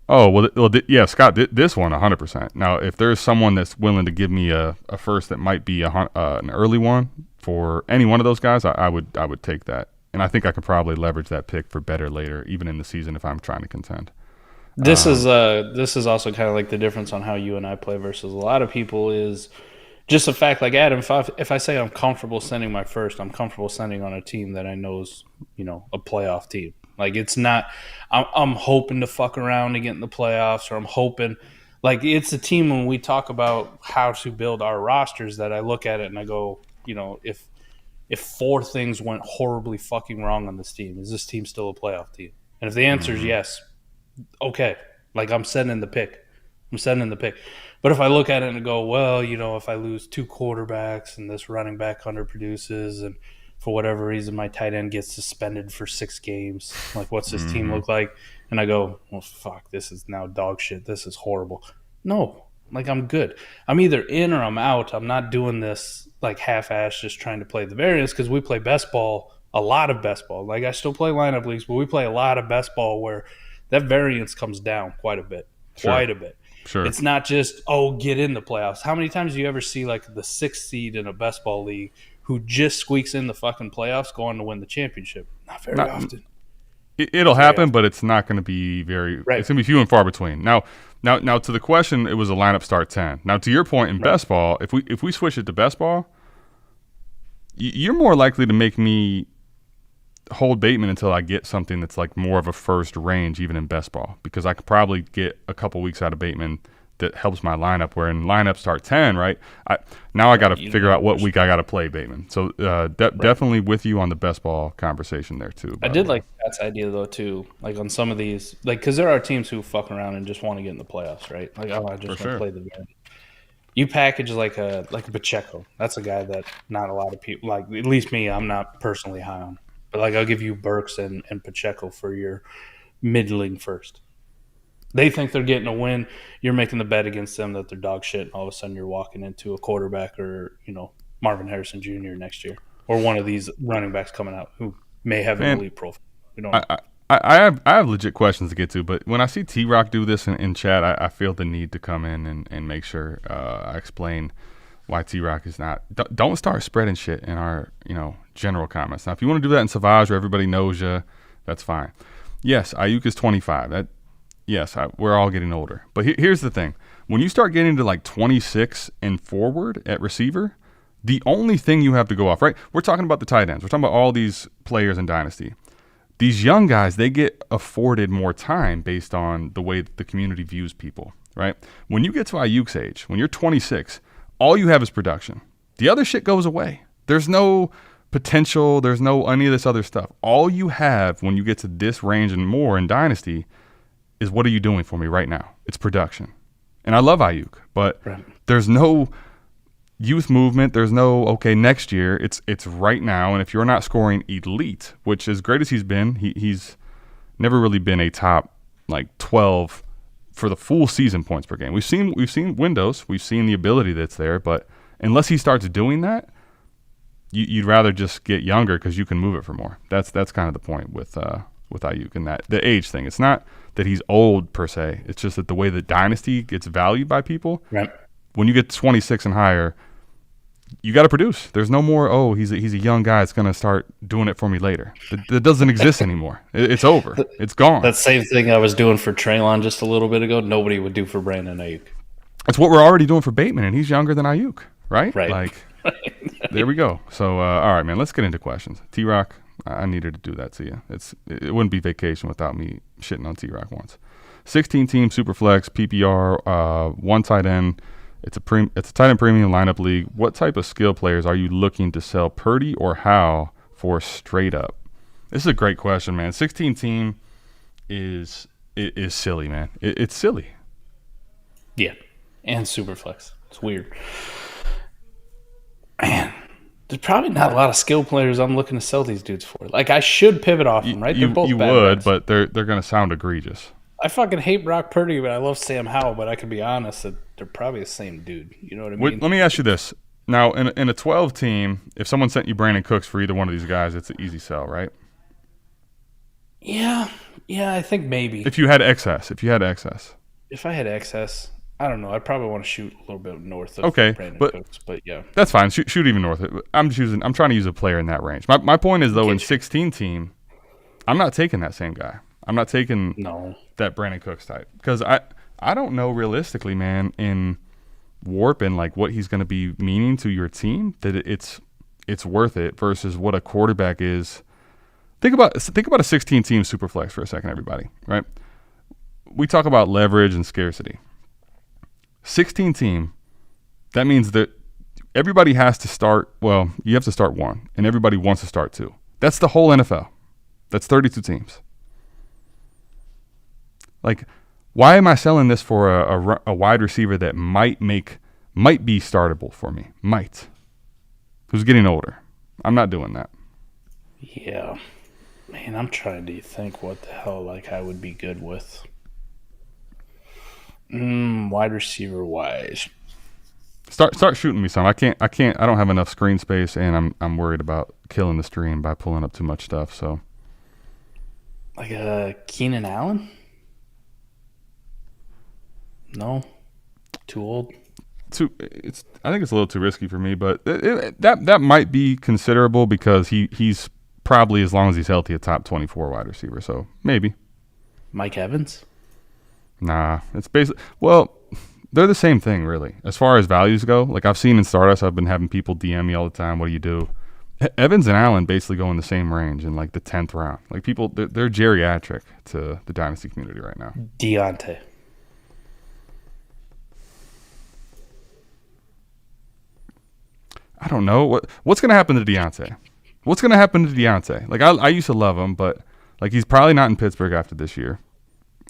[SPEAKER 1] Oh, well yeah, Scott, this one 100%. Now, if there's someone that's willing to give me a first that might be an early one for any one of those guys, I would take that. And I think I could probably leverage that pick for better later, even in the season if I'm trying to contend.
[SPEAKER 2] This is also kind of like the difference on how you and I play versus a lot of people is just the fact, like Adam, if I say I'm comfortable sending my first, I'm comfortable sending on a team that I know is, a playoff team. Like it's not, I'm hoping to fuck around to get in the playoffs, or I'm hoping, like it's a team when we talk about how to build our rosters that I look at it and I go, if 4 things went horribly fucking wrong on this team, is this team still a playoff team? And if the answer is yes, okay, like I'm sending the pick. But if I look at it and go, well, if I lose 2 quarterbacks and this running back underproduces and for whatever reason my tight end gets suspended for 6 games, like what's this team look like? And I go, well, fuck, this is now dog shit. This is horrible. No, like I'm good. I'm either in or I'm out. I'm not doing this like half-ass just trying to play the variance because we play best ball, a lot of best ball. Like I still play lineup leagues, but we play a lot of best ball where that variance comes down quite a bit.
[SPEAKER 1] Sure.
[SPEAKER 2] It's not just, get in the playoffs. How many times do you ever see like the 6th seed in a best ball league who just squeaks in the fucking playoffs going to win the championship? Not very often.
[SPEAKER 1] It'll happen, but it's not going to be very.
[SPEAKER 2] Right.
[SPEAKER 1] It's going to be few and far between. Now, to the question, it was a lineup start 10. Now, to your point in best ball, if we switch it to best ball, you're more likely to make me hold Bateman until I get something that's like more of a first range, even in best ball, because I could probably get a couple weeks out of Bateman that helps my lineup. Where in lineup start 10, right? I got to figure out what week I got to play Bateman. So definitely with you on the best ball conversation there too.
[SPEAKER 2] I did like Pat's idea though too, like on some of these, like because there are teams who fuck around and just want to get in the playoffs, right? Like I just want to play the game. You package like a Pacheco. That's a guy that not a lot of people like. At least me, I'm not personally high on. But like I'll give you Burks and Pacheco for your middling first. They think they're getting a win. You're making the bet against them that they're dog shit, and all of a sudden you're walking into a quarterback or Marvin Harrison Jr. next year, or one of these running backs coming out who may have an elite profile. We don't.
[SPEAKER 1] I have legit questions to get to, but when I see T-Rock do this in chat, I feel the need to come in and make sure I explain why T-Rock is not. Don't start spreading shit in our general comments. Now, if you want to do that in Savage where everybody knows you, that's fine. Yes, Ayuk is 25. We're all getting older. But here's the thing. When you start getting to like 26 and forward at receiver, the only thing you have to go off, right? We're talking about the tight ends. We're talking about all these players in Dynasty. These young guys, they get afforded more time based on the way that the community views people, right? When you get to Ayuk's age, when you're 26, all you have is production. The other shit goes away. There's no potential. There's no any of this other stuff. All you have when you get to this range and more in Dynasty is what are you doing for me right now? It's production. And I love Ayuk, but there's no youth movement. There's no, okay, next year. It's right now. And if you're not scoring elite, which as great as he's been, he's never really been a top like 12 for the full season points per game. We've seen windows. We've seen the ability that's there. But unless he starts doing that, you'd rather just get younger because you can move it for more. That's kind of the point with Ayuk and that the age thing. It's not that he's old per se. It's just that the way that Dynasty gets valued by people, when you get 26 and higher, you got to produce. There's no more, he's a young guy that's going to start doing it for me later. That doesn't exist anymore. It's over. It's gone.
[SPEAKER 2] That same thing I was doing for Treylon just a little bit ago, nobody would do for Brandon Ayuk.
[SPEAKER 1] It's what we're already doing for Bateman, and he's younger than Ayuk, right?
[SPEAKER 2] Right.
[SPEAKER 1] Like, there we go. So, all right, man, let's get into questions. T-Rock, I needed to do that to you. It wouldn't be vacation without me shitting on T-Rock once. 16-team Superflex, PPR, one tight end. It's a tight end premium lineup league. What type of skill players are you looking to sell, Purdy or Howe, for straight up? This is a great question, man. 16-team is silly, man. It's silly.
[SPEAKER 2] Yeah, and Superflex. It's weird. Man, there's probably not a lot of skill players I'm looking to sell these dudes for. Like, I should pivot off them, right?
[SPEAKER 1] They're both you bad would, bets. But they're going to sound egregious.
[SPEAKER 2] I fucking hate Brock Purdy, but I love Sam Howell. But I can be honest that they're probably the same dude. You know what I mean?
[SPEAKER 1] Let me ask you this. Now, in a 12 team, if someone sent you Brandon Cooks for either one of these guys, it's an easy sell, right?
[SPEAKER 2] Yeah, I think maybe.
[SPEAKER 1] If you had excess.
[SPEAKER 2] If I had excess, I don't know. I'd probably want to shoot a little bit north of Brandon Cooks, but yeah.
[SPEAKER 1] That's fine. Shoot even north. I'm trying to use a player in that range. My point is, though, in 16 team, I'm not taking that same guy. I'm not taking that Brandon Cooks type because I don't know realistically, man, in warp and like what he's going to be meaning to your team that it's worth it versus what a quarterback is. Think about a 16-team Superflex for a second, everybody. Right? We talk about leverage and scarcity. 16-team, that means that everybody has to start. Well, you have to start one, and everybody wants to start two. That's the whole NFL. That's 32 teams. Like, why am I selling this for a wide receiver that might be startable for me? Who's getting older? I'm not doing that.
[SPEAKER 2] Yeah. Man, I'm trying to think what the hell like I would be good with. Wide receiver wise.
[SPEAKER 1] Start shooting me some. I don't have enough screen space, and I'm worried about killing the stream by pulling up too much stuff. So,
[SPEAKER 2] like a Keenan Allen? No, too old.
[SPEAKER 1] I think it's a little too risky for me, but that might be considerable because he's probably, as long as he's healthy, a top 24 wide receiver. So maybe
[SPEAKER 2] Mike Evans.
[SPEAKER 1] Nah, it's basically they're the same thing really as far as values go. Like I've seen in Stardust, I've been having people DM me all the time. What do you do? Evans and Allen basically go in the same range in like the 10th round. Like people, they're geriatric to the Dynasty community right now.
[SPEAKER 2] Deontay.
[SPEAKER 1] I don't know what's going to happen to Deontay. What's going to happen to Deontay? Like I used to love him, but like he's probably not in Pittsburgh after this year.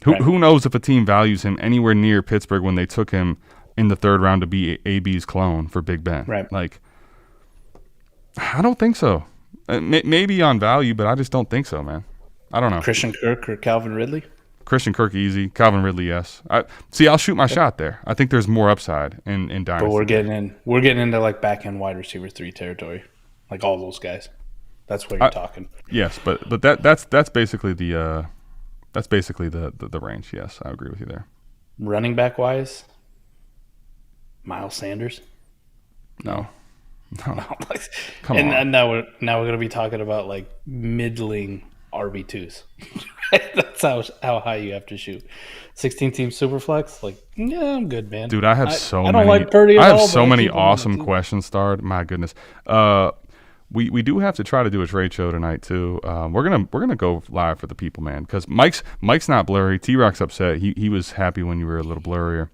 [SPEAKER 1] Who knows if a team values him anywhere near Pittsburgh when they took him in the 3rd round to be AB's clone for Big Ben?
[SPEAKER 2] Right.
[SPEAKER 1] Like, I don't think so. Maybe on value, but I just don't think so, man. I don't know.
[SPEAKER 2] Christian Kirk or Calvin Ridley?
[SPEAKER 1] Christian Kirk easy. Calvin Ridley, yes. I'll shoot my shot there. I think there's more upside in Dynasty.
[SPEAKER 2] But we're getting into like back end wide receiver 3 territory, like all those guys. That's what you're talking.
[SPEAKER 1] Yes, but that's basically the range. Yes, I agree with you there.
[SPEAKER 2] Running back wise, Miles Sanders.
[SPEAKER 1] No.
[SPEAKER 2] Come on. And now we're gonna be talking about like middling RB2s. That's how high you have to shoot. 16-team Superflex, like, yeah, I'm good, man.
[SPEAKER 1] Dude, I have so many.
[SPEAKER 2] I don't like Purdy at all.
[SPEAKER 1] I have so many awesome questions starred. My goodness. We do have to try to do a trade show tonight too. We're gonna go live for the people, man, because Mike's not blurry. T-Rock's upset. He was happy when you were a little blurrier.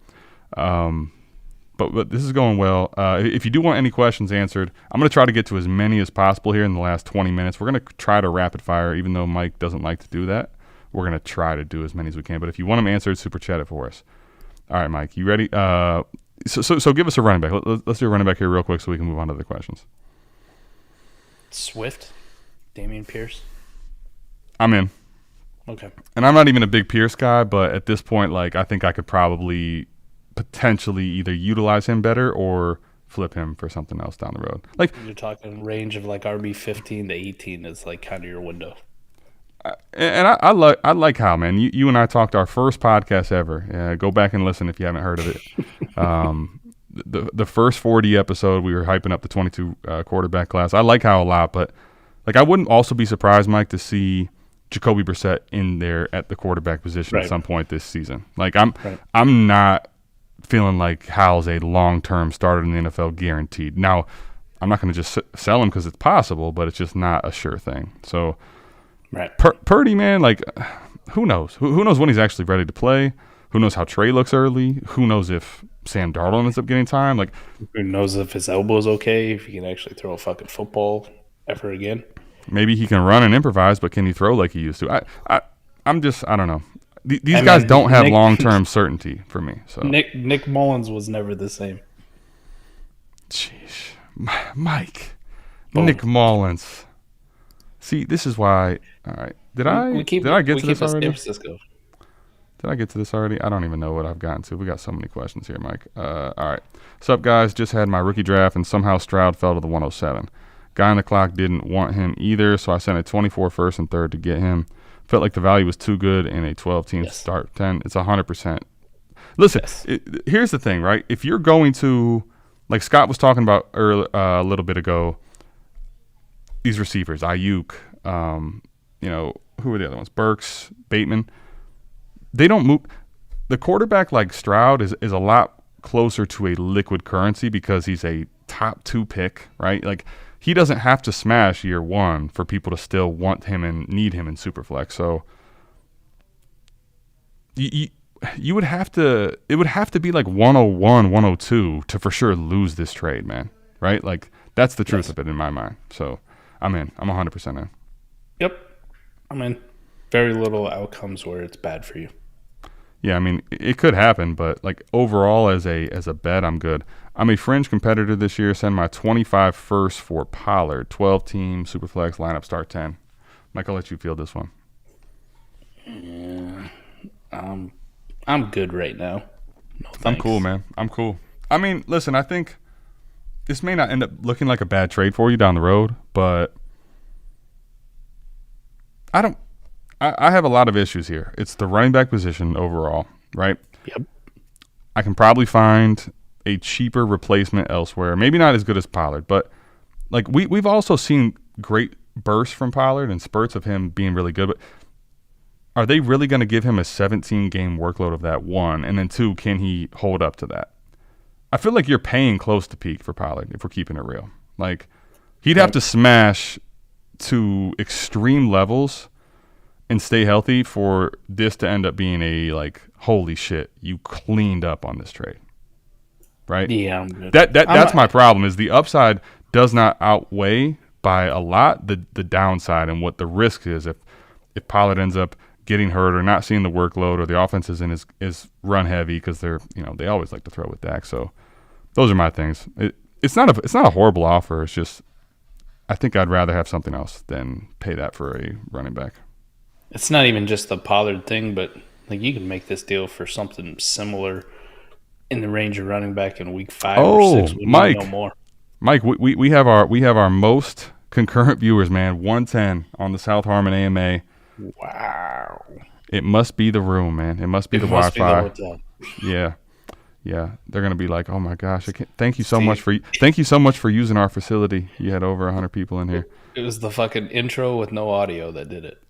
[SPEAKER 1] But this is going well. If you do want any questions answered, I'm going to try to get to as many as possible here in the last 20 minutes. We're going to try to rapid fire, even though Mike doesn't like to do that. We're going to try to do as many as we can. But if you want them answered, super chat it for us. All right, Mike, you ready? So give us a running back. Let's do a running back here real quick so we can move on to the questions.
[SPEAKER 2] Swift, Dameon Pierce.
[SPEAKER 1] I'm in.
[SPEAKER 2] Okay.
[SPEAKER 1] And I'm not even a big Pierce guy, but at this point, like, I think I could probably potentially either utilize him better or flip him for something else down the road. Like,
[SPEAKER 2] you're talking range of like RB 15 to 18 is like kind of your window.
[SPEAKER 1] And I like how, man, you and I talked our first podcast ever. Go back and listen if you haven't heard of it. The first 40 episode, we were hyping up the 22 quarterback class. I like how a lot, but like I wouldn't also be surprised, Mike, to see Jacoby Brissett in there at the quarterback position at some point this season. Like I'm not feeling like Hal's a long-term starter in the NFL guaranteed. Now, I'm not going to just sell him because it's possible, but it's just not a sure thing. So.
[SPEAKER 2] Right.
[SPEAKER 1] Purdy, man, like, who knows? Who knows when he's actually ready to play? Who knows how Trey looks early? Who knows if Sam Darnold ends up getting time? Like,
[SPEAKER 2] who knows if his elbow's okay, if he can actually throw a fucking football ever again?
[SPEAKER 1] Maybe he can run and improvise, but can he throw like he used to? I don't know. These guys don't have long-term certainty for me. So
[SPEAKER 2] Nick Mullins was never the same.
[SPEAKER 1] Jeez. Mike.
[SPEAKER 2] Boom.
[SPEAKER 1] Nick Mullins. See, this is why. All right. Did I get to this already? Did I get to this already? I don't even know what I've gotten to. We got so many questions here, Mike. All right. What's up, guys? Just had my rookie draft, and somehow Stroud fell to the 107. Guy on the clock didn't want him either, so I sent a 24 first and third to get him. Felt like the value was too good in a 12-team start 10. It's 100%. Listen, here's the thing, right? If you're going to, like Scott was talking about a little bit ago, these receivers, Ayuk, who are the other ones? Burks, Bateman. They don't move. The quarterback like Stroud is a lot closer to a liquid currency because he's a top 2 pick, right? Like he doesn't have to smash year 1 for people to still want him and need him in Superflex. So you would have to. It would have to be like 101, 102 to for sure lose this trade, man. Right? Like that's the truth of it in my mind. So. I'm in. I'm 100% in.
[SPEAKER 2] Yep. I'm in. Very little outcomes where it's bad for you.
[SPEAKER 1] Yeah, I mean, it could happen, but like overall as a bet, I'm good. I'm a fringe competitor this year. Send my 25 first for Pollard. 12-team Superflex lineup start 10. Mike, I'll let you field this one.
[SPEAKER 2] Yeah, I'm good right now. No thanks.
[SPEAKER 1] I'm cool, man. I'm cool. I mean, listen, I think this may not end up looking like a bad trade for you down the road, but I have a lot of issues here. It's the running back position overall, right?
[SPEAKER 2] Yep.
[SPEAKER 1] I can probably find a cheaper replacement elsewhere. Maybe not as good as Pollard, but like we've also seen great bursts from Pollard and spurts of him being really good, but are they really going to give him a 17-game workload of that, 1? And then 2, can he hold up to that? I feel like you're paying close to peak for Pollard if we're keeping it real. Like, he'd have to smash to extreme levels and stay healthy for this to end up being a, like, holy shit, you cleaned up on this trade. Right?
[SPEAKER 2] Yeah, I'm good.
[SPEAKER 1] That's my problem is the upside does not outweigh by a lot the downside and what the risk is if Pollard ends up getting hurt or not seeing the workload or the offense isn't as run heavy because they always like to throw with Dak. So those are my things. It's not a horrible offer. It's just I think I'd rather have something else than pay that for a running back.
[SPEAKER 2] It's not even just the Pollard thing, but like you can make this deal for something similar in the range of running back in week 5 or 6.
[SPEAKER 1] Mike,
[SPEAKER 2] no more.
[SPEAKER 1] Mike, we have our most concurrent viewers, man. 110 on the South Harmon AMA.
[SPEAKER 2] Wow.
[SPEAKER 1] It must be the room, man. It must be the Wi-Fi. Yeah. They're gonna be like, oh my gosh! Thank you so much for using our facility. You had over 100 people in here.
[SPEAKER 2] It was the fucking intro with no audio that did it.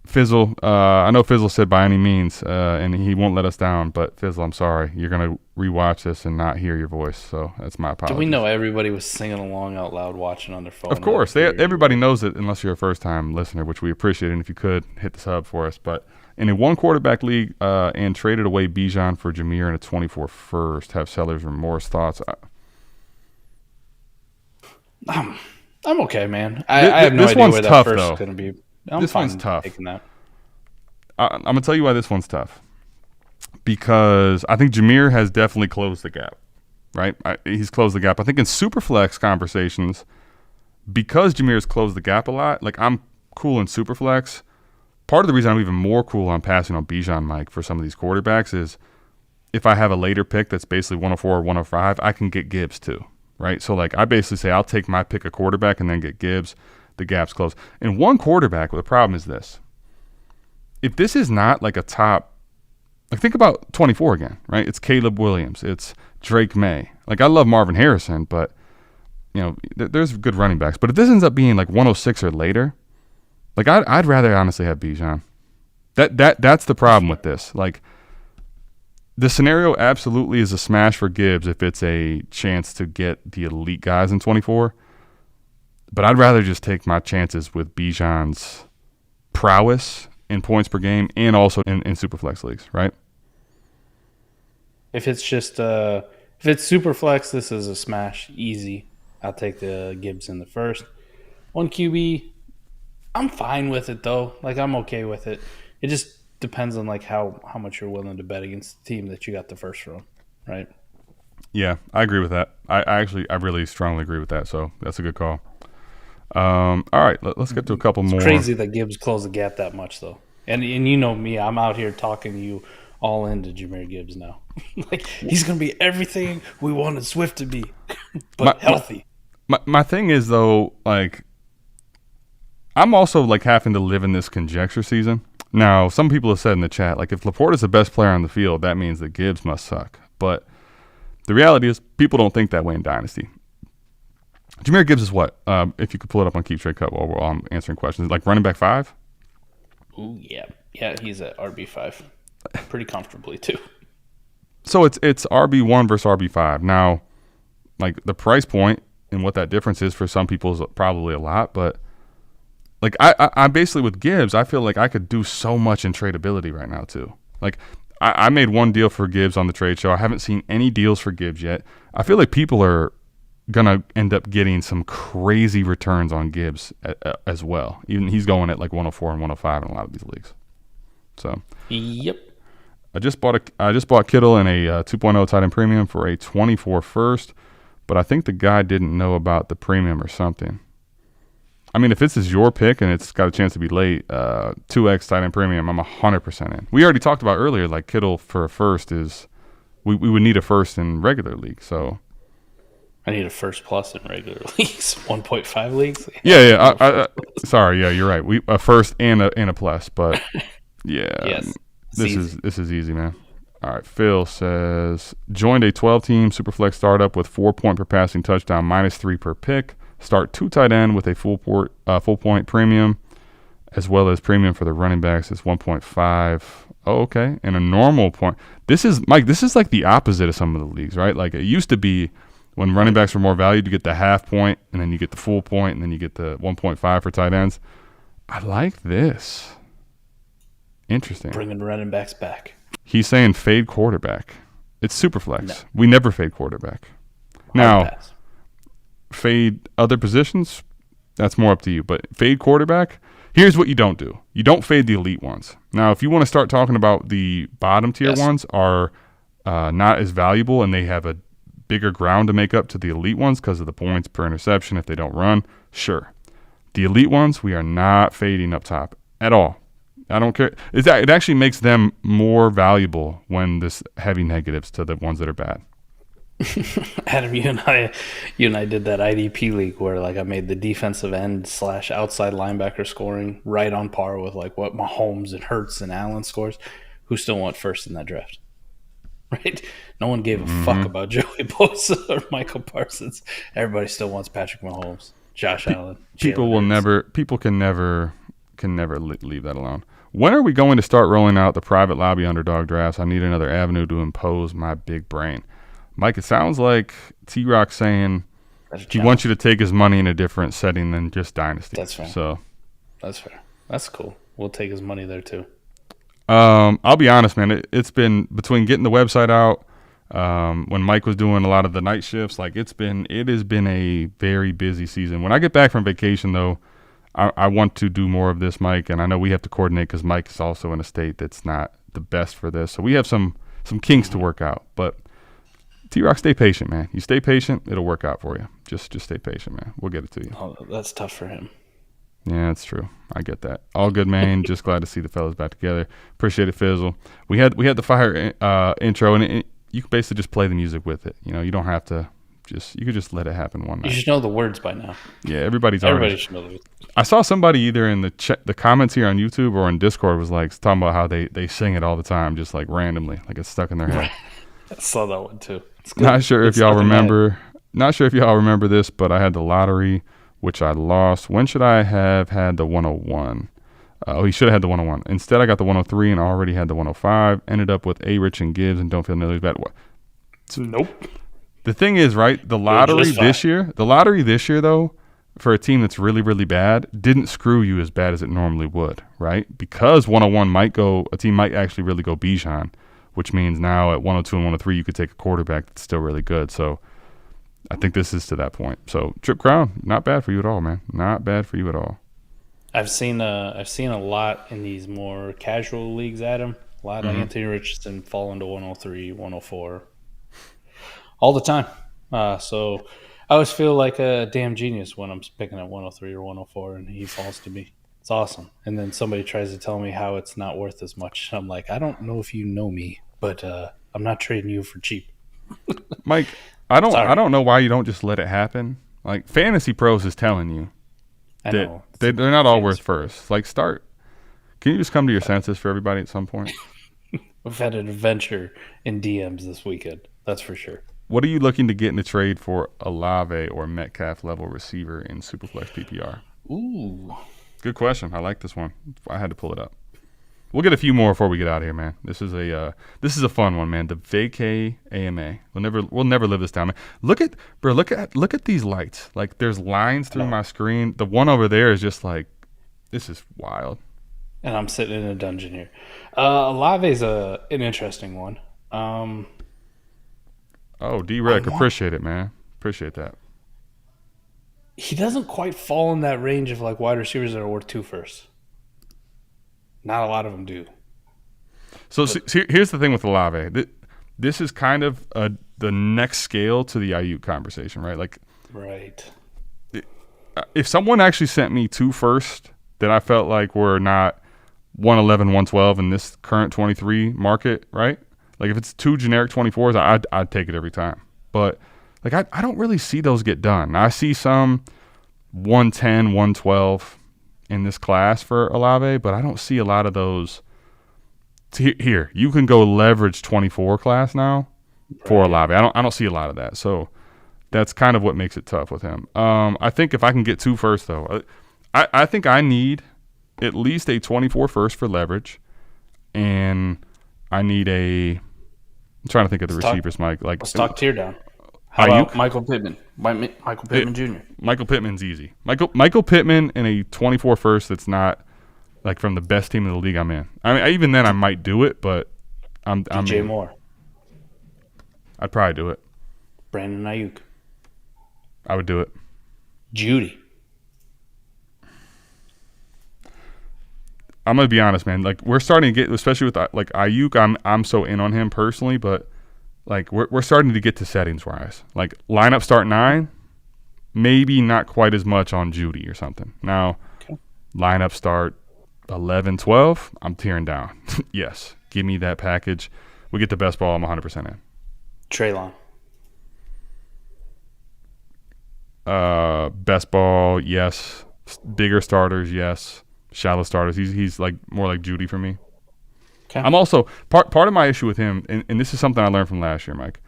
[SPEAKER 1] Fizzle, I know Fizzle said by any means, and he won't let us down. But Fizzle, I'm sorry, you're gonna rewatch this and not hear your voice. So that's my apology.
[SPEAKER 2] Do we know everybody was singing along out loud, watching on their phone?
[SPEAKER 1] Of course, everybody knows it, unless you're a first-time listener, which we appreciate. And if you could hit the sub for us, but. In a 1-quarterback league and traded away Bijan for Jameer in a 24 first, have seller's remorse thoughts?
[SPEAKER 2] I'm okay, man. I have no idea where that first is going to be.
[SPEAKER 1] This one's tough.
[SPEAKER 2] Taking that.
[SPEAKER 1] I'm going to tell you why this one's tough. because I think Jameer has definitely closed the gap, right? He's closed the gap. I think in Superflex conversations, because Jameer's closed the gap a lot, like I'm cool in Superflex. Part of the reason I'm even more cool on passing on Bijan, Mike, for some of these quarterbacks is if I have a later pick that's basically 104 or 105, I can get Gibbs too, right? So like I basically say I'll take my pick of quarterback and then get Gibbs. The gap's closed. And one quarterback, the problem is this. If this is not like a top, like think about 24 again, right? It's Caleb Williams. It's Drake May. Like I love Marvin Harrison, but there's good running backs. But if this ends up being like 106 or later, like I'd rather honestly have Bijan. That's the problem with this. Like the scenario absolutely is a smash for Gibbs if it's a chance to get the elite guys in 24. But I'd rather just take my chances with Bijan's prowess in points per game and also in Superflex leagues, right?
[SPEAKER 2] If it's just if it's Superflex, this is a smash, easy. I'll take the Gibbs in the first. 1 QB, I'm fine with it though. Like I'm okay with it. It just depends on like how much you're willing to bet against the team that you got the first from, right?
[SPEAKER 1] Yeah, I agree with that. I really strongly agree with that. So that's a good call. All right, let's get to a couple more.
[SPEAKER 2] It's crazy that Gibbs closed the gap that much though. And you know me, I'm out here talking to you all into Jahmyr Gibbs now. Like he's gonna be everything we wanted Swift to be, but healthy.
[SPEAKER 1] My thing is though, like I'm also like having to live in this conjecture season. Now, some people have said in the chat, like if Laporta's the best player on the field, that means that Gibbs must suck. But the reality is people don't think that way in Dynasty. Jahmyr Gibbs is what? If you could pull it up on Keep Trade Cut while I'm answering questions. Like running back 5?
[SPEAKER 2] Ooh, yeah. Yeah, he's at RB5. Pretty comfortably, too.
[SPEAKER 1] So it's RB1 versus RB5. Now, like the price point and what that difference is for some people is probably a lot, but like I'm basically with Gibbs, I feel like I could do so much in tradability right now too. Like I made one deal for Gibbs on the trade show. I haven't seen any deals for Gibbs yet. I feel like people are going to end up getting some crazy returns on Gibbs as well. Even he's going at like 104 and 105 in a lot of these leagues. So,
[SPEAKER 2] yep.
[SPEAKER 1] I just bought Kittle in a 2.0 tight end premium for a 24 first, but I think the guy didn't know about the premium or something. I mean, if this is your pick and it's got a chance to be late, 2x tight end premium, I'm 100% in. We already talked about earlier, like Kittle for a first is, we would need a first in regular league. So
[SPEAKER 2] I need a first plus in regular leagues, 1.5 leagues.
[SPEAKER 1] Yeah. Sorry, yeah, you're right. A first and a plus, but yeah,
[SPEAKER 2] yes,
[SPEAKER 1] this is easy, man. All right, Phil says joined a 12-team Superflex startup with 4 point per passing touchdown, -3 per pick. Start 2 tight end with a full point premium, as well as premium for the running backs is 1.5. Oh, okay, and a normal point. This is Mike. This is like the opposite of some of the leagues, right? Like it used to be when running backs were more valued, you get the half point, and then you get the full point, and then you get the 1.5 for tight ends. I like this. Interesting.
[SPEAKER 2] Bringing running backs back.
[SPEAKER 1] He's saying fade quarterback. It's Superflex. No. We never fade quarterback. Now, fade other positions, that's more up to you. But fade quarterback, here's what you don't do. You don't fade the elite ones. Now, if you want to start talking about the bottom tier ones are not as valuable and they have a bigger ground to make up to the elite ones because of the points per interception if they don't run, sure. The elite ones, we are not fading up top at all. I don't care. It actually makes them more valuable when this heavy negatives to the ones that are bad.
[SPEAKER 2] Adam, you and I did that IDP league where like I made the defensive end / outside linebacker scoring right on par with like what Mahomes and Hurts and Allen scores. Who still went first in that draft? Right? No one gave a fuck about Joey Bosa or Michael Parsons. Everybody still wants Patrick Mahomes, Josh Allen.
[SPEAKER 1] People can never leave that alone. When are we going to start rolling out the private lobby underdog drafts? I need another avenue to impose my big brain. Mike, it sounds like T-Rock saying he wants you to take his money in a different setting than just Dynasty.
[SPEAKER 2] That's fair.
[SPEAKER 1] So
[SPEAKER 2] that's fair. That's cool. We'll take his money there too.
[SPEAKER 1] I'll be honest, man. It's been between getting the website out, when Mike was doing a lot of the night shifts, like it has been a very busy season. When I get back from vacation, though, I want to do more of this, Mike, and I know we have to coordinate because Mike is also in a state that's not the best for this. So we have some some kinks to work out. But T-Rock, stay patient, man. You stay patient, it'll work out for you. Just stay patient, man. We'll get it to you.
[SPEAKER 2] Oh, that's tough for him.
[SPEAKER 1] Yeah, that's true. I get that. All good, man. Just glad to see the fellas back together. Appreciate it, Fizzle. We had the fire intro, and you can basically just play the music with it. You don't have to you could just let it happen one night.
[SPEAKER 2] You should know the words by now.
[SPEAKER 1] Yeah, everybody should
[SPEAKER 2] know the words. I
[SPEAKER 1] saw somebody either in the comments here on YouTube or in Discord was like talking about how they sing it all the time, just like randomly, like it's stuck in their head.
[SPEAKER 2] I saw that one too.
[SPEAKER 1] Not sure if y'all remember this, but I had the lottery, which I lost. When should I have had the 101? He should have had the 101. Instead, I got the 103 and already had the 105. Ended up with A. Rich and Gibbs and don't feel nearly as bad.
[SPEAKER 2] Nope.
[SPEAKER 1] The thing is, right, the lottery this year, though, for a team that's really, really bad, didn't screw you as bad as it normally would, right? Because 101 a team might actually really go Bijan, which means now at 102 and 103, you could take a quarterback that's still really good. So I think this is to that point. So Trip Crown, not bad for you at all, man. Not bad for you at all.
[SPEAKER 2] I've seen a lot in these more casual leagues, Adam. A lot of Anthony Richardson falling to 103, 104 all the time. So I always feel like a damn genius when I'm picking at 103 or 104 and he falls to me. It's awesome. And then somebody tries to tell me how it's not worth as much. I'm like, I don't know if you know me, but I'm not trading you for cheap.
[SPEAKER 1] Mike, I don't know why you don't just let it happen. Like Fantasy Pros is telling you that they're not all worth first. Like Can you just come to your senses for everybody at some point?
[SPEAKER 2] We've had an adventure in DMs this weekend. That's for sure.
[SPEAKER 1] What are you looking to get in a trade for Olave or Metcalf level receiver in Superflex PPR?
[SPEAKER 2] Ooh.
[SPEAKER 1] Good question. I like this one. I had to pull it up. We'll get a few more before we get out of here, man. This is a fun one, man. The Vacay AMA. We'll never live this down, man. Look at these lights. Like there's lines through my screen. The one over there is just like, this is wild.
[SPEAKER 2] And I'm sitting in a dungeon here. Olave's an interesting one.
[SPEAKER 1] D-Rec, appreciate it, man. Appreciate that.
[SPEAKER 2] He doesn't quite fall in that range of like wide receivers that are worth 2 firsts. Not a lot of them do.
[SPEAKER 1] So here's the thing with Olave. This is kind of the next scale to the Ayuk conversation, right? Like,
[SPEAKER 2] right.
[SPEAKER 1] If someone actually sent me 2 firsts that I felt like were not 111, 112 in this current 23 market, right? Like if it's 2 generic 24s, I'd take it every time. But like I don't really see those get done. I see some 110, 112 in this class for Olave, but I don't see a lot of those. Here, you can go leverage 24 class now for Olave. I don't see a lot of that. So that's kind of what makes it tough with him. I think if I can get 2 firsts though, I think I need at least a 24 first for leverage, and I need I'm trying to think of the receivers, Mike.
[SPEAKER 2] Let's talk tear down. How about Michael Pittman? Michael Pittman Jr.
[SPEAKER 1] Michael Pittman's easy. Michael Pittman in a 24 first that's not like from the best team in the league I'm in. I mean, even then I might do it, but I'm
[SPEAKER 2] DJ Moore.
[SPEAKER 1] I'd probably do it.
[SPEAKER 2] Brandon Ayuk.
[SPEAKER 1] I would do it.
[SPEAKER 2] Judy.
[SPEAKER 1] I'm gonna be honest, man. Like we're starting to get, especially with like Ayuk, I'm so in on him personally, but like we're starting to get to settings wise. Like lineup start 9, maybe not quite as much on Judy or something. Now lineup start 11, 12, I'm tearing down. Yes, give me that package. We get the best ball. I'm 100% in.
[SPEAKER 2] Treylon.
[SPEAKER 1] Best ball, yes. Bigger starters, yes. Shallow starters. He's like more like Judy for me. Okay. I'm also part of my issue with him, and this is something I learned from last year, Mike.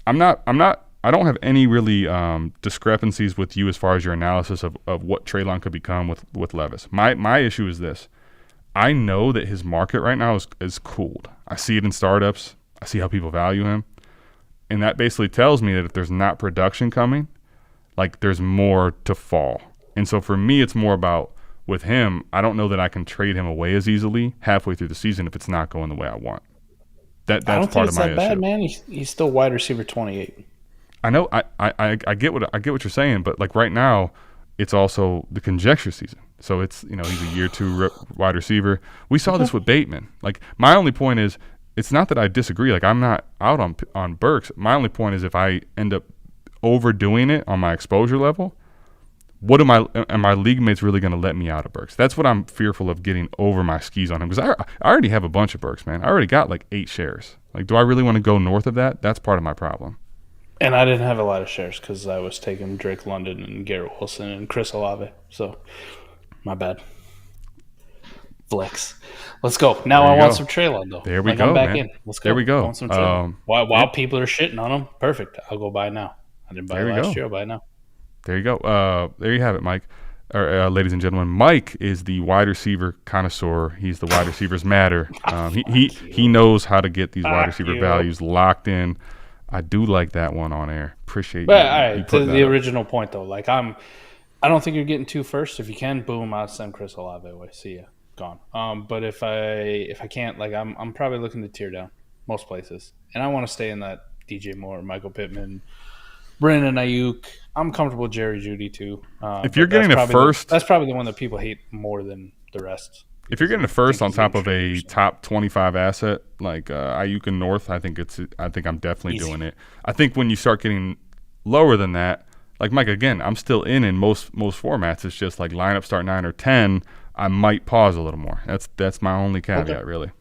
[SPEAKER 1] I don't have any really discrepancies with you as far as your analysis of what Treylon could become with Levis. My issue is this. I know that his market right now is cooled. I see it in startups. I see how people value him. And that basically tells me that if there's not production coming, like there's more to fall. And so for me, it's more about with him, I don't know that I can trade him away as easily halfway through the season if it's not going the way I want. That's part of my issue. I don't think it's that bad,
[SPEAKER 2] man. He's still wide receiver 28.
[SPEAKER 1] I know. I get what you're saying, but like right now, it's also the conjecture season. So it's he's a year 2 wide receiver. We saw this with Bateman. Like my only point is it's not that I disagree. Like, I'm not out on Burks. My only point is if I end up overdoing it on my exposure level, what are my league mates really going to let me out of Burks? That's what I'm fearful of, getting over my skis on him, because I already have a bunch of Burks, man. I already got like 8 shares. Like, do I really want to go north of that? That's part of my problem.
[SPEAKER 2] And I didn't have a lot of shares because I was taking Drake London and Garrett Wilson and Chris Olave. So, my bad. Flex. Let's go. Now I want some Traylon, though.
[SPEAKER 1] There we go,
[SPEAKER 2] I'm back
[SPEAKER 1] man.
[SPEAKER 2] in. Let's go.
[SPEAKER 1] There we go.
[SPEAKER 2] I want some Traylon. While people are shitting on him, perfect. I'll go buy now. I didn't buy last year. I'll buy now.
[SPEAKER 1] There you go. There you have it, Mike. Ladies and gentlemen, Mike is the wide receiver connoisseur. He's the wide receivers matter. He knows how to get these wide receiver values locked in. I do like that one on air. Appreciate
[SPEAKER 2] but,
[SPEAKER 1] you.
[SPEAKER 2] All right, to the original point though, like I don't think you're getting 2 first. If you can, boom, I'll send Chris Olave away. See ya, gone. But if I can't, like I'm probably looking to tear down most places, and I want to stay in that DJ Moore, Michael Pittman, Brandon Ayuk. I'm comfortable with Jerry Jeudy too.
[SPEAKER 1] If you're getting a first,
[SPEAKER 2] that's probably the one that people hate more than the rest.
[SPEAKER 1] If you're getting a first on top of a top 25 asset like Ayuk and North, I think I'm definitely doing it. I think when you start getting lower than that, like Mike, again, I'm still in most formats. It's just like lineup start 9 or 10, I might pause a little more. That's my only caveat, really.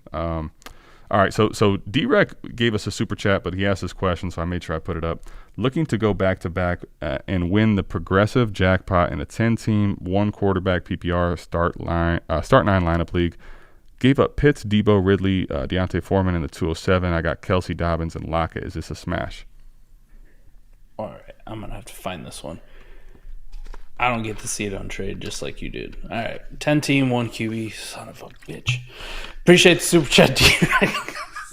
[SPEAKER 1] All right, so D-Rec gave us a super chat, but he asked this question, so I made sure I put it up. Looking to go back-to-back and win the progressive jackpot in a 10-team, 1-quarterback PPR start 9 lineup league. Gave up Pitts, Debo, Ridley, Deontay Foreman in the 207. I got Kelsey, Dobbins, and Lockett. Is this a smash?
[SPEAKER 2] All right, I'm going to have to find this one. I don't get to see it on trade just like you did. All right, 10-team, 1 QB. Son of a bitch. Appreciate the super chat, D-Rec.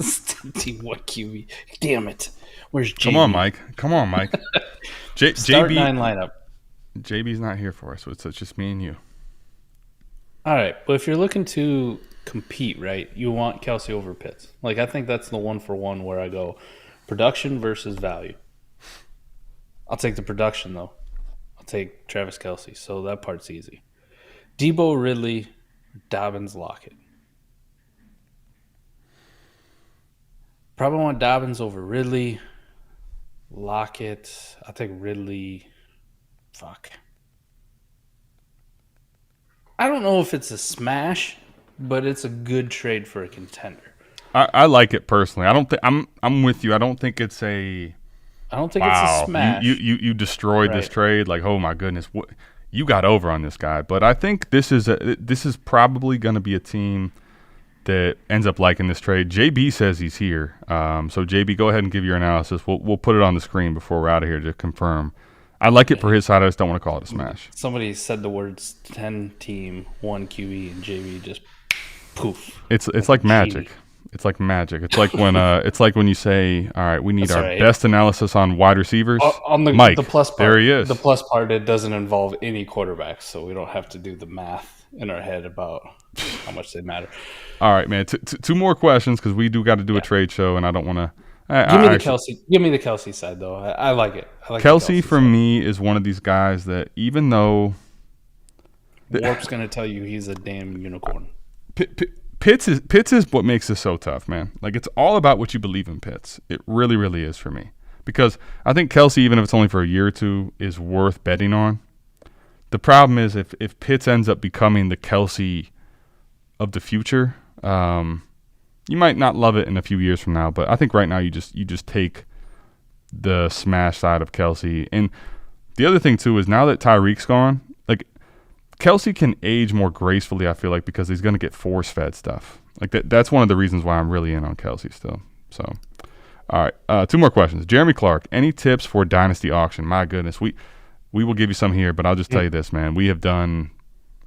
[SPEAKER 2] 10-team, 1 QB. Damn it. Where's JB?
[SPEAKER 1] Come on, Mike.
[SPEAKER 2] Start 9 lineup.
[SPEAKER 1] JB's not here for us, so it's just me and you.
[SPEAKER 2] All right, but if you're looking to compete, right, you want Kelsey over Pitts. Like, I think that's the 1-for-1 where I go production versus value. I'll take the production, though. I'll take Travis Kelce, so that part's easy. Debo, Ridley, Dobbins, Lockett. Probably want Dobbins over Ridley. Lockett. I'll take Ridley. Fuck. I don't know if it's a smash, but it's a good trade for a contender.
[SPEAKER 1] I like it personally. I don't think I'm with you. I don't think it's a.
[SPEAKER 2] I don't think it's a smash.
[SPEAKER 1] You destroyed this trade. Like, oh my goodness, you got over on this guy. But I think this is probably going to be a team that ends up liking this trade. JB says he's here. So JB, go ahead and give your analysis. We'll put it on the screen before we're out of here to confirm. I like it for his side. I just don't want to call it a smash.
[SPEAKER 2] Somebody said the words 10-team, 1 QB, and JB just poof.
[SPEAKER 1] It's like magic. It's like magic. It's like when you say, all right, we need our best analysis on wide receivers.
[SPEAKER 2] On
[SPEAKER 1] Mike,
[SPEAKER 2] the plus part,
[SPEAKER 1] there he is.
[SPEAKER 2] The plus part, it doesn't involve any quarterbacks, so we don't have to do the math in our head about how much they matter.
[SPEAKER 1] All right, man. 2 more questions because we do got to do a trade show, and I don't want to.
[SPEAKER 2] Give me the Kelsey side though. I like it. I like
[SPEAKER 1] Kelsey for me is one of these guys that even though
[SPEAKER 2] Warp's going to tell you he's a damn unicorn.
[SPEAKER 1] Pitts is what makes this so tough, man. Like, it's all about what you believe in Pitts. It really, really is for me. Because I think Kelsey, even if it's only for a year or 2, is worth betting on. The problem is if Pitts ends up becoming the Kelsey of the future, you might not love it in a few years from now. But I think right now you just take the smash side of Kelsey. And the other thing, too, is now that Tyreek's gone, like, Kelsey can age more gracefully, I feel like, because he's going to get force-fed stuff. Like that's one of the reasons why I'm really in on Kelsey still. So, all right, 2 more questions. Jeremy Clark, any tips for Dynasty auction? My goodness, we will give you some here, but I'll just tell you this, man. We have done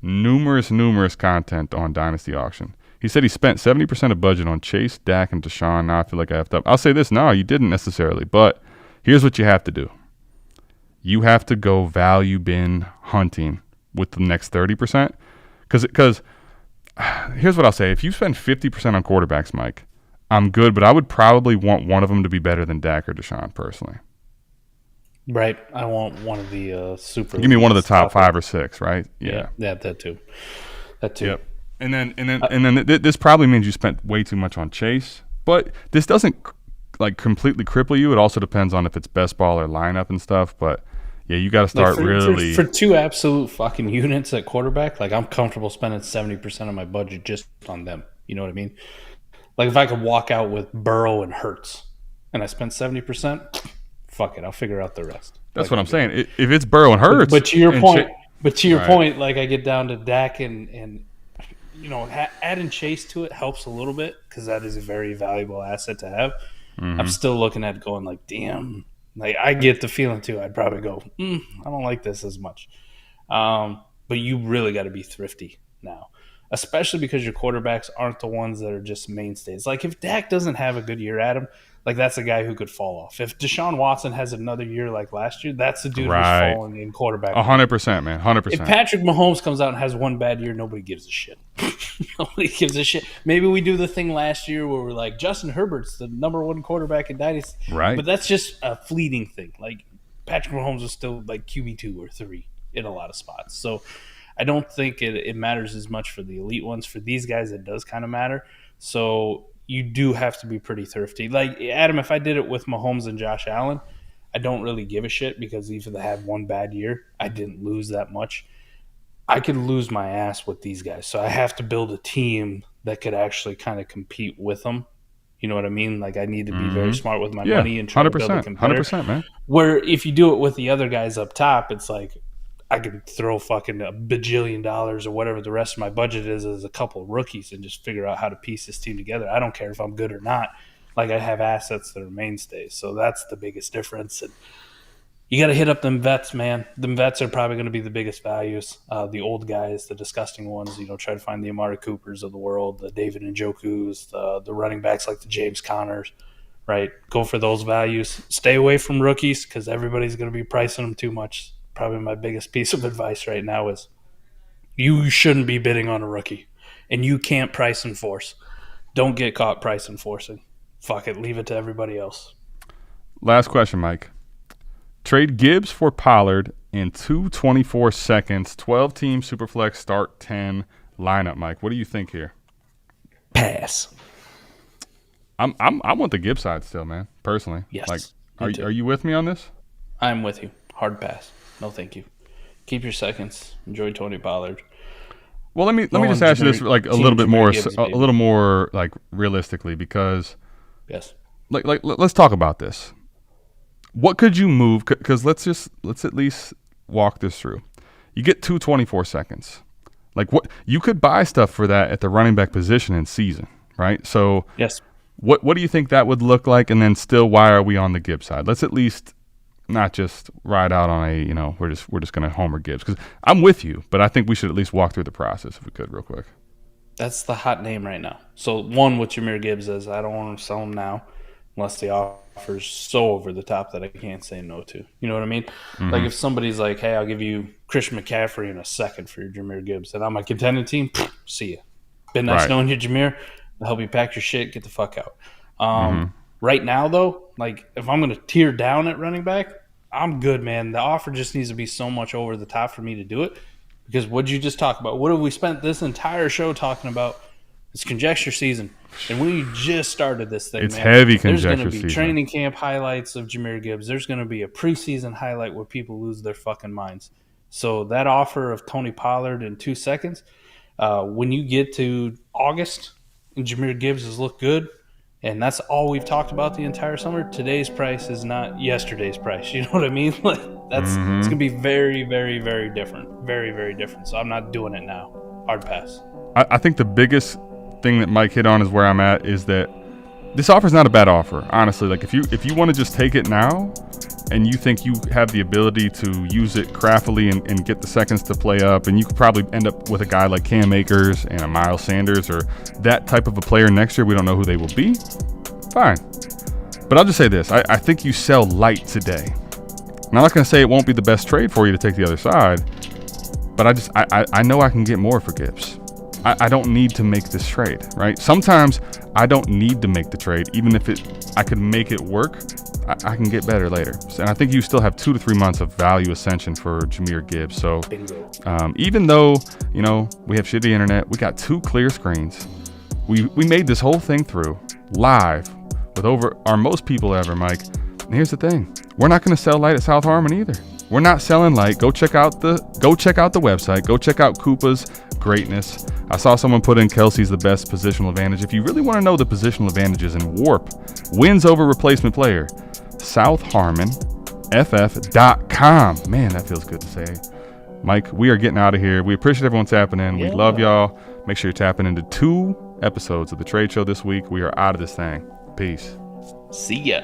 [SPEAKER 1] numerous content on Dynasty auction. He said he spent 70% of budget on Chase, Dak, and Deshaun. Now I feel like I effed up. I'll say this. No, you didn't necessarily, but here's what you have to do. You have to go value bin hunting with the next 30%. Because here's what I'll say. If you spend 50% on quarterbacks, Mike, I'm good, but I would probably want one of them to be better than Dak or Deshaun personally.
[SPEAKER 2] Right. I want one of the super.
[SPEAKER 1] Give me one of the top 5 or 6, right? Yeah,
[SPEAKER 2] that too.
[SPEAKER 1] Yep. And then this probably means you spent way too much on Chase, But this doesn't like completely cripple you. It also depends on if it's best ball or lineup and stuff. But yeah, you got to start really
[SPEAKER 2] for two absolute fucking units at quarterback. Like I'm comfortable spending 70% of my budget just on them. You know what I mean? Like if I could walk out with Burrow and Hurts, and I spent 70%, fuck it, I'll figure out the rest.
[SPEAKER 1] That's what I'm saying. If it's Burrow and Hurts,
[SPEAKER 2] but to your point, like I get down to Dak and adding Chase to it helps a little bit because that is a very valuable asset to have.
[SPEAKER 1] Mm-hmm.
[SPEAKER 2] I'm still looking at it going like, damn. Like I get the feeling too. I'd probably go, I don't like this as much. But you really got to be thrifty now, especially because your quarterbacks aren't the ones that are just mainstays. Like if Dak doesn't have a good year at him, like that's a guy who could fall off. If Deshaun Watson has another year like last year, that's the dude who's falling in quarterback.
[SPEAKER 1] 100%, man. 100%.
[SPEAKER 2] If Patrick Mahomes comes out and has one bad year, nobody gives a shit. Nobody gives a shit. Maybe we do the thing last year where we're like, Justin Herbert's the number one quarterback in Dynasty.
[SPEAKER 1] Right.
[SPEAKER 2] But that's just a fleeting thing. Like Patrick Mahomes is still like QB2 or 3 in a lot of spots. So I don't think it matters as much for the elite ones. For these guys, it does kind of matter. So you do have to be pretty thrifty. Like, Adam, if I did it with Mahomes and Josh Allen, I don't really give a shit because even if they had one bad year, I didn't lose that much. I could lose my ass with these guys. So I have to build a team that could actually kind of compete with them. You know what I mean? Like, I need to be very smart with my money and try to build a competitor.
[SPEAKER 1] 100%, man.
[SPEAKER 2] Where if you do it with the other guys up top, it's like, I could throw fucking $1 bajillion or whatever the rest of my budget is as a couple of rookies and just figure out how to piece this team together. I don't care if I'm good or not. Like I have assets that are mainstays. So that's the biggest difference. And you got to hit up them vets, man. Them vets are probably going to be the biggest values. The old guys, the disgusting ones, try to find the Amari Coopers of the world, the David Njokus, the running backs like the James Connors, right? Go for those values. Stay away from rookies because everybody's going to be pricing them too much. Probably my biggest piece of advice right now is you shouldn't be bidding on a rookie, and you can't price and force. Don't get caught price and forcing. Fuck it. Leave it to everybody else.
[SPEAKER 1] Last question, Mike. Trade Gibbs for Pollard in 2:24 seconds. 12-team Superflex start 10 lineup, Mike. What do you think here?
[SPEAKER 2] Pass.
[SPEAKER 1] I'm with the Gibbs side still, man. Personally.
[SPEAKER 2] Yes.
[SPEAKER 1] Like, are you with me on this?
[SPEAKER 2] I'm with you. Hard pass. No, thank you. Keep your seconds. Enjoy Tony Pollard.
[SPEAKER 1] Well, let me just ask you this like a little bit more, a little more like realistically, because
[SPEAKER 2] yes,
[SPEAKER 1] like let's talk about this. What could you move? Because let's at least walk this through. You get 2:24 seconds. Like what you could buy stuff for that at the running back position in season, right? So
[SPEAKER 2] yes.
[SPEAKER 1] What do you think that would look like? And then still, why are we on the Gibbs side? Let's at least not just ride out on a, we're just going to homer Gibbs. Because I'm with you, but I think we should at least walk through the process if we could real quick.
[SPEAKER 2] That's the hot name right now. So one with Jahmyr Gibbs is I don't want to sell him now unless the offer's so over the top that I can't say no to. You know what I mean? Mm-hmm. Like if somebody's like, hey, I'll give you Christian McCaffrey in a second for your Jahmyr Gibbs, and I'm a contending team, see ya. Been nice knowing you, Jahmyr. I'll help you pack your shit, get the fuck out. Right now, though, like if I'm going to tear down at running back, I'm good, man. The offer just needs to be so much over the top for me to do it. Because what did you just talk about? What have we spent this entire show talking about? It's conjecture season. And we just started this thing,
[SPEAKER 1] it's heavy conjecture season.
[SPEAKER 2] There's going to be training camp highlights of Jahmyr Gibbs. There's going to be a preseason highlight where people lose their fucking minds. So that offer of Tony Pollard in 2 seconds, when you get to August and Jahmyr Gibbs has looked good, and that's all we've talked about the entire summer. Today's price is not yesterday's price. You know what I mean? Like that's it's going to be very, very, very different. Very, very different. So I'm not doing it now. Hard pass.
[SPEAKER 1] I think the biggest thing that Mike hit on is where I'm at is that this offer is not a bad offer. Honestly, like if you want to just take it now and you think you have the ability to use it craftily and get the seconds to play up, and you could probably end up with a guy like Cam Akers and a Miles Sanders or that type of a player next year. We don't know who they will be. Fine. But I'll just say this. I think you sell light today. And I'm not going to say it won't be the best trade for you to take the other side, but I know I can get more for Gibbs. I don't need to make this trade, right? Sometimes I don't need to make the trade. Even if I could make it work, I can get better later. And I think you still have 2 to 3 months of value ascension for Jahmyr Gibbs. So even though, we have shitty internet, we got 2 clear screens. We made this whole thing through. live with over our most people ever, Mike. And here's the thing. We're not going to sell light at South Harmon either. We're not selling light. Go check out the website. Go check out Koopa's greatness. I saw someone put in Kelsey's the best positional advantage. If you really want to know the positional advantages in Warp, wins over replacement player, SouthHarmonFF.com. Man, that feels good to say. Mike, we are getting out of here. We appreciate everyone tapping in. We love y'all. Make sure you're tapping into 2 episodes of the trade show this week. We are out of this thing. Peace.
[SPEAKER 3] See ya.